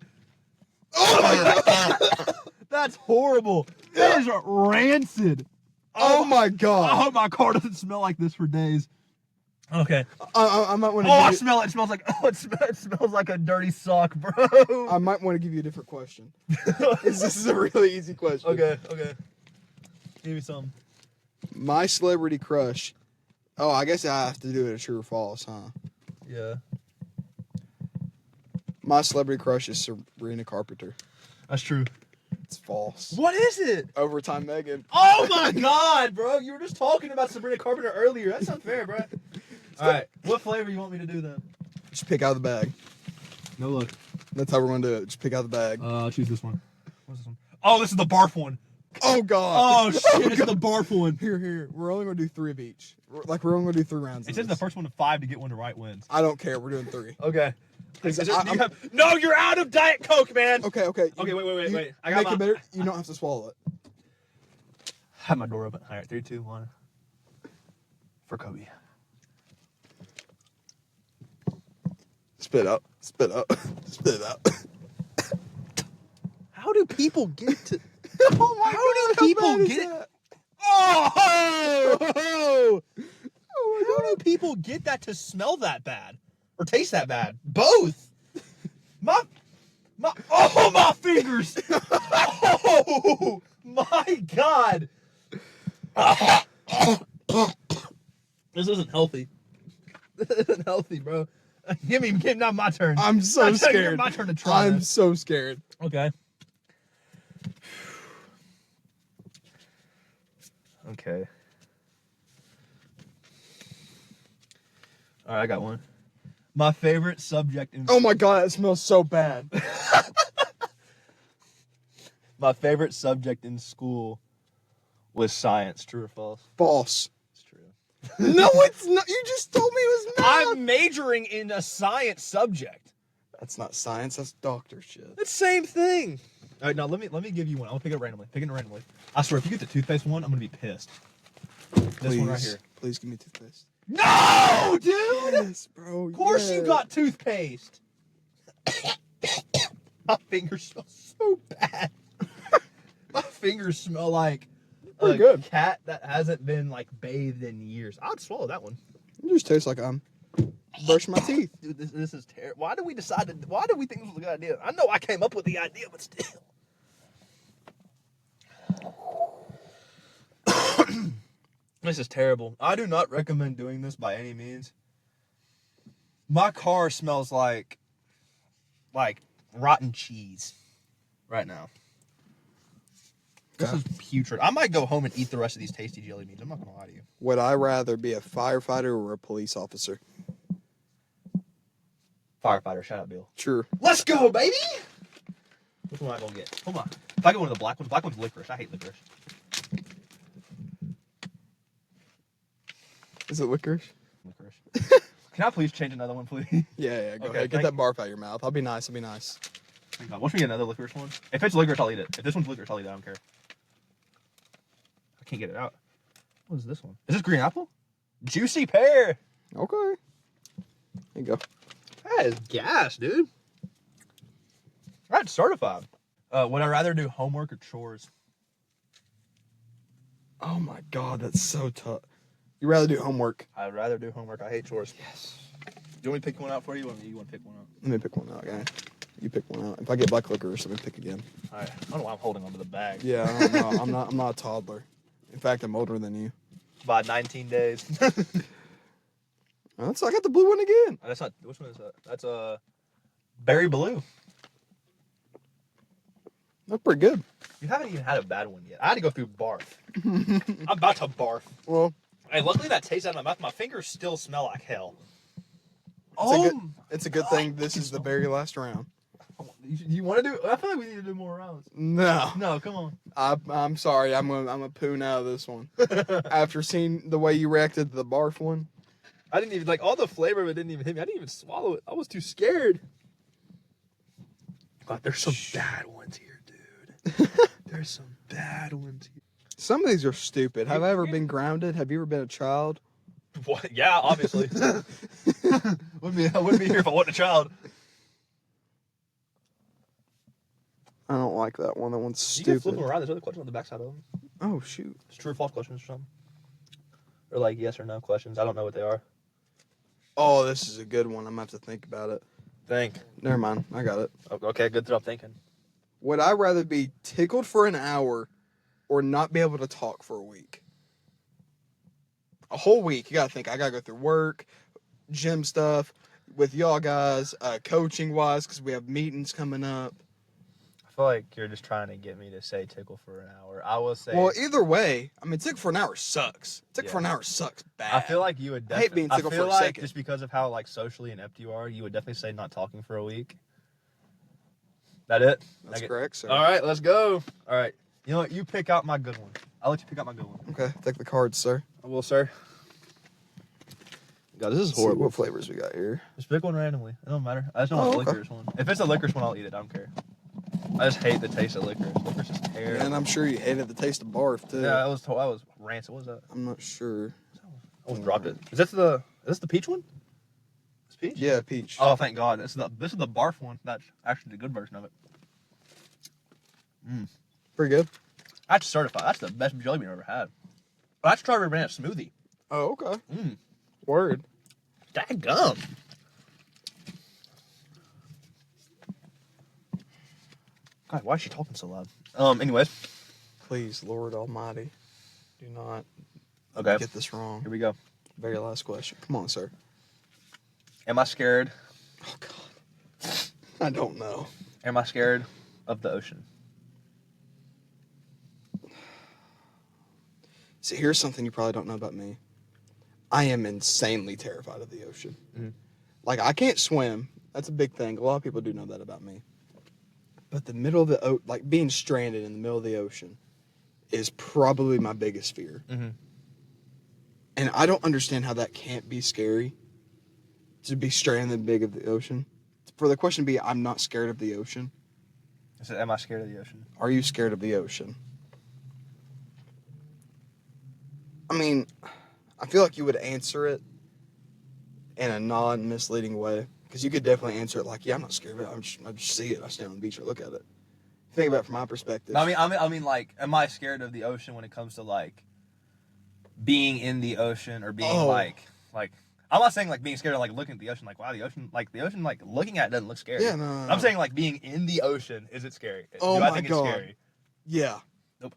Oh my god! That's horrible. That is rancid. Oh my I god! hope my car doesn't smell like this for days. Okay. I might want to. Oh, I smell it. It smells like it smells like a dirty sock, bro. I might want to give you a different question. This is a really easy question. Okay. Give me some. My celebrity crush. Oh, I guess I have to do it a true or false, huh? Yeah. My celebrity crush is Sabrina Carpenter. That's true. It's false. What is it? Overtime Megan. Oh my god, bro. You were just talking about Sabrina Carpenter earlier. That's unfair, bro. All right. What flavor you want me to do then? Just pick out of the bag. No look. That's how we're gonna do it. Just pick out the bag. I'll choose this one. What's this one? Oh, this is the barf one. Oh god. Oh shit, it's the barf one. Here. We're only gonna do 3 of each. We're only gonna do 3 rounds. It says the first one to 5 to get one to right wins. I don't care. We're doing 3. Okay. I'm- No, you're out of Diet Coke, man. Okay. Okay, wait. I got Make it better. You don't have to swallow it. Have my door open. All right, 3, 2, 1. For Kobe. Spit out. Spit out. Spit out. How do people get to? Oh my How god, do people bad is get it? that? Oh! How do people get that to smell that bad or taste that bad? Both. My fingers. Oh my god. This isn't healthy. This isn't healthy, bro. Give me now my turn. I'm so scared. My turn to try. I'm this. so scared. Okay. Okay. All right, I got one. My favorite subject in Oh my god, that smells so bad. my favorite subject in school was science. True or false? False. It's true. No, it's not. You just told me it was math. I'm majoring in a science subject. That's not science. That's doctor shit. It's the same thing. All right, now let me give you one. I'll pick it randomly. I swear, if you get the toothpaste one, I'm gonna be pissed. This one right here. Please give me toothpaste. No, dude. Yes, bro. Of course you got toothpaste. My fingers smell so bad. My fingers smell like Pretty a good. cat that hasn't been like bathed in years. I'd swallow that one. It just tastes like I'm brushing my teeth. Dude, this is terrible. Why did we think this was a good idea? I know I came up with the idea, but still. This is terrible. I do not recommend doing this by any means. My car smells like rotten cheese right now. This Okay. is putrid. I might go home and eat the rest of these tasty jelly beans. I'm not gonna lie to you. Would I rather be a firefighter or a police officer? Firefighter, shout out Bill. True. Let's go, baby! Which one am I gonna get? Hold on. If I get one of the black one's licorice. I hate licorice. Is it licorice? Licorice. Can I please change another one, please? Yeah, go Okay, ahead. Get thank that barf out your mouth. I'll be nice. Thank God. Watch me get another licorice one. If it's licorice, I'll eat it. If this one's licorice, I'll eat it. I don't care. I can't get it out. What is this one? Is this green apple? Juicy pear. Okay. There you go. That is gas, dude. That's certified. Would I rather do homework or chores? Oh my god, that's so tough. You'd rather do homework. I'd rather do homework. I hate chores. Yes. Do you want me to pick one out for you, or you want to pick one out? Let me pick one out, guy. You pick one out. If I get black licorice, I'm gonna pick again. All right. I don't know why I'm holding onto the bag. Yeah, I don't know. I'm not a toddler. In fact, I'm older than you. By 19 days. I got the blue one again. That's not. Which one is that? That's berry blue. That's pretty good. You haven't even had a bad one yet. I had to go through barf. I'm about to barf. Well, Hey, luckily that tastes out of my mouth. My fingers still smell like hell. it's a good thing this is the very last round. You want to do? I feel like we need to do more rounds. No. No, come on. I'm sorry. I'm a poon out of this one. After seeing the way you reacted to the barf one. I didn't even all the flavor of it didn't even hit me. I didn't even swallow it. I was too scared. God, there's some bad ones here, dude. There's some bad ones here. Some of these are stupid. Have I ever been grounded? Have you ever been a child? What? Yeah, obviously. I wouldn't be here if I wasn't a child. I don't like that one. That one's You can flip stupid. them around. There's other questions on the backside of them. Oh, shoot. It's true or false questions or something. Or like yes or no questions. I don't know what they are. Oh, this is a good one. I'm going to have to think about it. Think. Never mind. I got it. Okay, good job thinking. Would I rather be tickled for an hour or not be able to talk for a week? A whole week. You got to think. I got to go through work, gym stuff, with y'all guys, coaching-wise, because we have meetings coming up. I feel like you're just trying to get me to say tickle for an hour. I will say. Well, either way, I mean, tickle for an hour sucks. Tickle for an hour sucks bad. I feel like you would I hate definitely. being I tickled feel for a like second. just because of how like socially inept you are, you would definitely say not talking for a week. That it? That's correct, sir. All right, let's go. All right. You know what? You pick out my good one. I'll let you pick out my good one. Okay, take the cards, sir. I will, sir. God, this is Let's see horrible. what flavors we got here. Just pick one randomly. It don't matter. I just don't want the okay. licorice one. If it's a licorice one, I'll eat it. I don't care. I just hate the taste of licorice. Licorice is terrible. And I'm sure you hated the taste of barf, too. Yeah, that was rancid. What was that? I'm not sure. I almost dropped it. Is this the peach one? It's peach? Yeah, peach. Oh, thank God. This is the barf one. That's actually the good version of it. Pretty good. That's certified. That's the best jelly bean I've ever had. That's strawberry banana smoothie. Oh, okay. Mmm. Word. Dadgum. God, why is she talking so loud? Anyways. Please, Lord Almighty, do not Okay. get this wrong. Here we go. Very last question. Come on, sir. Am I scared? Oh, God. I don't know. Am I scared of the ocean? See, here's something you probably don't know about me. I am insanely terrified of the ocean. Mhm. Like, I can't swim. That's a big thing. A lot of people do know that about me. But the middle of the like being stranded in the middle of the ocean is probably my biggest fear. Mm-hmm. And I don't understand how that can't be scary to be stranded in the big of the ocean. For the question to be, I'm not scared of the ocean. I said, am I scared of the ocean? Are you scared of the ocean? I mean, I feel like you would answer it in a non-misleading way. Because you could definitely answer it like, yeah, I'm not scared of it. I just see it. I stand on the beach and look at it. Think about it from my perspective. No, I mean, like, am I scared of the ocean when it comes to like being in the ocean or being like I'm not saying like being scared of like looking at the ocean, like wow, the ocean like looking at it doesn't look scary. Yeah, no. I'm saying like being in the ocean, is it scary? Oh, Do I my think God. it's scary? Yeah. Nope.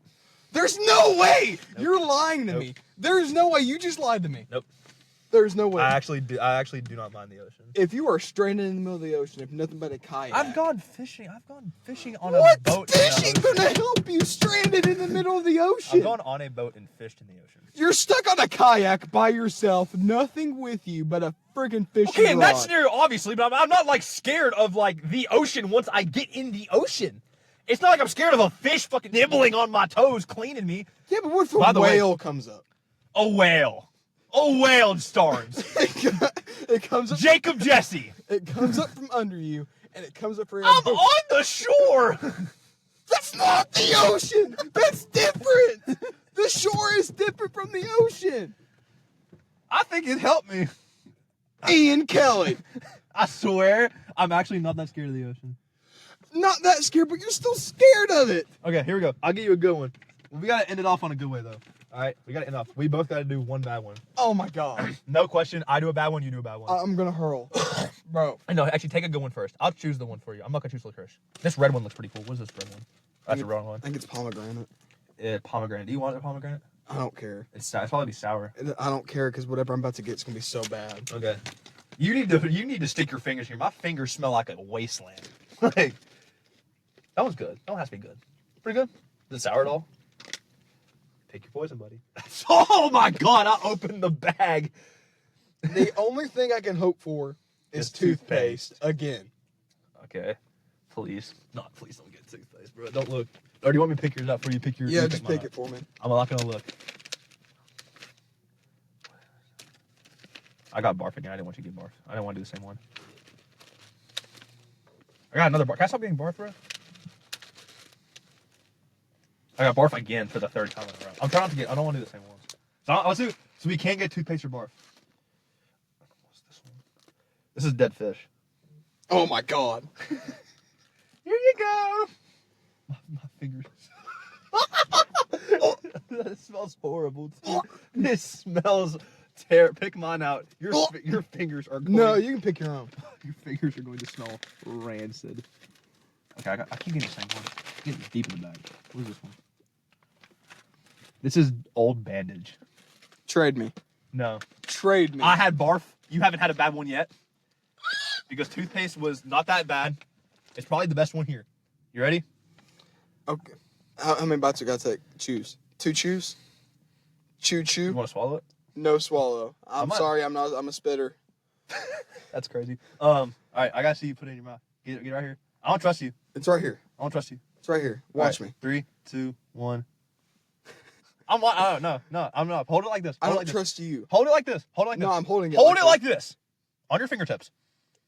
There's no way! Nope. You're lying to Nope. me. There's no way. You just lied to me. Nope. There's no way. I actually do not mind the ocean. If you are stranded in the middle of the ocean, if nothing but a kayak. I've gone fishing on What's a boat. fishing gonna help you stranded in the middle of the ocean? I've gone on a boat and fished in the ocean. You're stuck on a kayak by yourself, nothing with you but a friggin' fishing Okay, in that rod. scenario, obviously, but I'm not like scared of like the ocean once I get in the ocean. It's not like I'm scared of a fish fucking nibbling on my toes, cleaning me. Yeah, but what if By a the way- whale comes up? A whale. A whale stars. It comes up. Jacob Jesse. It comes up from under you, and it comes up for your. I'm on the shore. That's not the ocean. That's different. The shore is different from the ocean. I think it helped me. Ian Kelly. I swear, I'm actually not that scared of the ocean. Not that scared, but you're still scared of it. Okay, here we go. I'll give you a good one. We gotta end it off on a good way though. All right, we gotta end off. We both gotta do one bad one. Oh my god. No question. I do a bad one. You do a bad one. I'm gonna hurl, bro. No, actually, take a good one first. I'll choose the one for you. I'm not gonna choose licorice. This red one looks pretty cool. What is this red one? That's the wrong one. I think it's pomegranate. Pomegranate. Do you want a pomegranate? I don't care. It's probably be sour. I don't care because whatever I'm about to get is gonna be so bad. Okay. You need to stick your fingers here. My fingers smell like a wasteland. Like that one's good. That one has to be good. Pretty good. Is it sour at all? Pick your poison, buddy. Oh my god! I opened the bag. The only thing I can hope for is toothpaste again. Okay. Please. No, please don't get toothpaste, bro. Don't look. Or do you want me to pick yours up for you? Pick yours. Yeah, just pick it for me. I'm not gonna look. I got barf again. I didn't want you to get barf. I didn't want to do the same one. I got another barf. Can I stop getting barf, bro? I got barf again for the third time in a row. I'm trying not to get. I don't want to do the same ones. So we can't get toothpaste or barf. What's this one? This is dead fish. Oh my god. Here you go. My fingers. That smells horrible. This smells terrible. Pick mine out. Your fingers are going. No, you can pick your own. Your fingers are going to smell rancid. Okay, I keep getting the same one. I'm getting deep in the bag. What is this one? This is old bandage. Trade me. No. Trade me. I had barf. You haven't had a bad one yet. Because toothpaste was not that bad. It's probably the best one here. You ready? Okay. How many bites I gotta take? Choose. 2 chews? Chew. You want to swallow it? No swallow. I'm sorry, I'm a spitter. That's crazy. All right, I gotta see you put it in your mouth. Get it right here. I don't trust you. It's right here. I don't trust you. It's right here. Watch me. 3, 2, 1. No, I'm not. Hold it like this. I don't trust you. Hold it like this. Hold it like this. No, I'm holding it. Hold it like this. On your fingertips.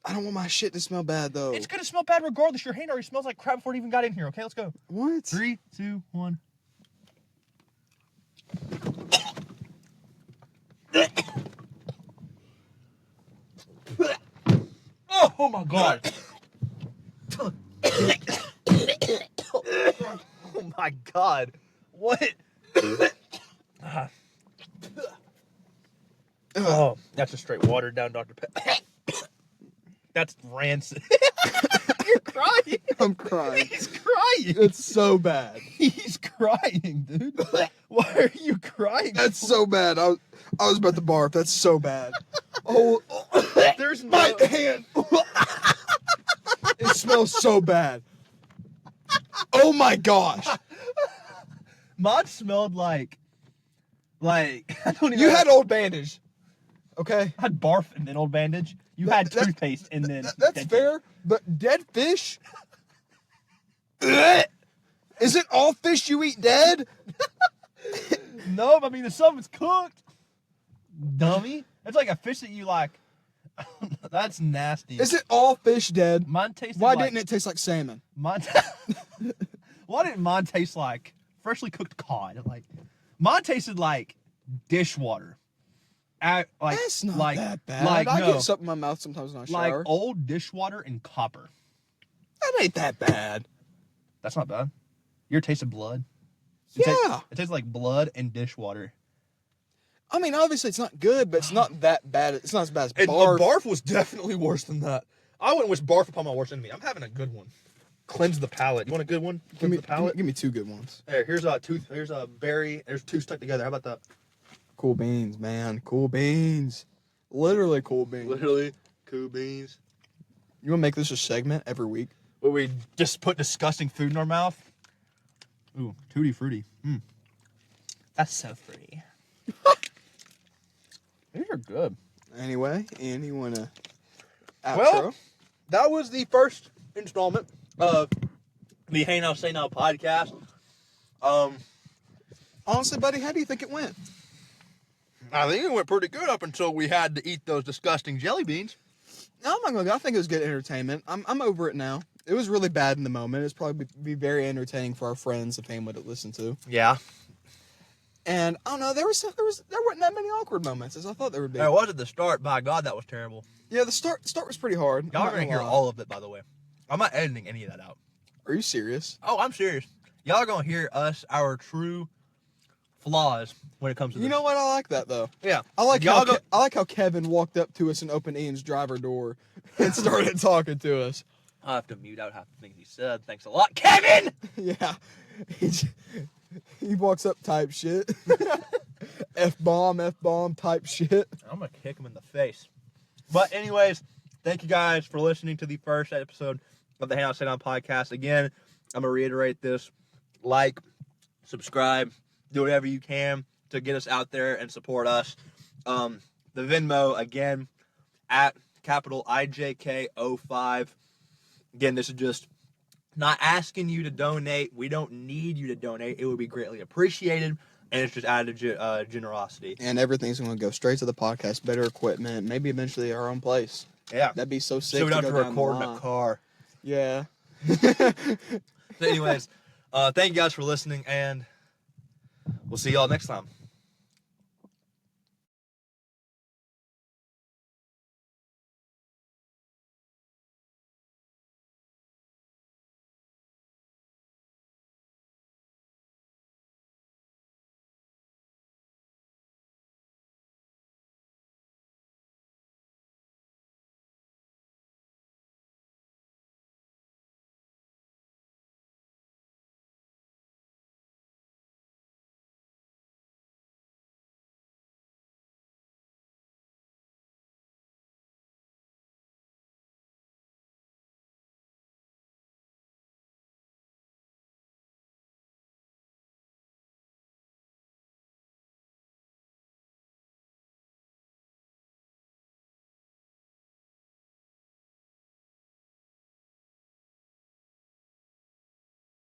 I don't want my shit to smell bad though. It's gonna smell bad regardless. Your hand already smells like crap before it even got in here. Okay, let's go. What? 3, 2, 1. Oh my god. Oh my god. What? Oh, that's just straight watered down Dr. Pepper. That's rancid. You're crying. I'm crying. He's crying. It's so bad. He's crying, dude. Why are you crying? That's so bad. I was about to barf. That's so bad. Oh, There's my no hand. It smells so bad. Oh my gosh. Mine smelled like I don't even. You had old bandage. Okay. I had barf and then old bandage. You had toothpaste and then. That's fair, but dead fish? Is it all fish you eat dead? No, I mean, the something's cooked. Dummy. It's like a fish that you like. That's nasty. Is it all fish dead? Mine tasted Why like, didn't it taste like salmon? Why didn't mine taste like freshly cooked cod? Like, mine tasted like dishwater. That's not that bad. Like, I no, get something in my mouth sometimes when I like shower. old dishwater and copper. That ain't that bad. That's not bad. You ever tasted blood? Yeah. It tastes like blood and dishwater. I mean, obviously it's not good, but it's not that bad. It's not as bad as And barf. barf was definitely worse than that. I wouldn't wish barf upon my worst enemy. I'm having a good one. Cleanse the palate. You want a good one? Cleanse the palate. Give me 2 good ones. Here's a tooth. Here's a berry. There's 2 stuck together. How about that? Cool beans, man. Cool beans. Literally cool beans. Literally, cool beans. You want to make this a segment every week? Where we just put disgusting food in our mouth. Ooh, tutti frutti. That's so fruity. These are good. Anyway, Ian, you want to outro? Well, that was the first installment of the Hey Now Say Now podcast. Honestly, buddy, how do you think it went? I think it went pretty good up until we had to eat those disgusting jelly beans. No, I'm not gonna go. I think it was good entertainment. I'm over it now. It was really bad in the moment. It's probably be very entertaining for our friends and family to listen to. Yeah. And I don't know, there wasn't that many awkward moments as I thought there would be. There was at the start. By God, that was terrible. Yeah, the start was pretty hard. Y'all are going to hear all of it, by the way. I'm not editing any of that out. Are you serious? Oh, I'm serious. y'all are gonna hear our true flaws when it comes to this. You know what? I like that though. Yeah. I like Y'all how Kevin walked up to us and opened Ian's driver door and started talking to us. I'll have to mute out half the things he said. Thanks a lot, Kevin! Yeah, he walks up type shit, f-bomb type shit. I'm gonna kick him in the face. But anyways, thank you guys for listening to the first episode of the Hangout Sit Down podcast. Again, I'm gonna reiterate this: like, subscribe, do whatever you can to get us out there and support us. The Venmo again at capital IJK05. Again, this is just not asking you to donate. We don't need you to donate. It would be greatly appreciated. And it's just out of generosity. And everything's going to go straight to the podcast, better equipment, maybe eventually our own place. Yeah. That'd be so sick. So we don't have to go down the record in a line. car. Yeah. So anyways, thank you guys for listening, and we'll see y'all next time.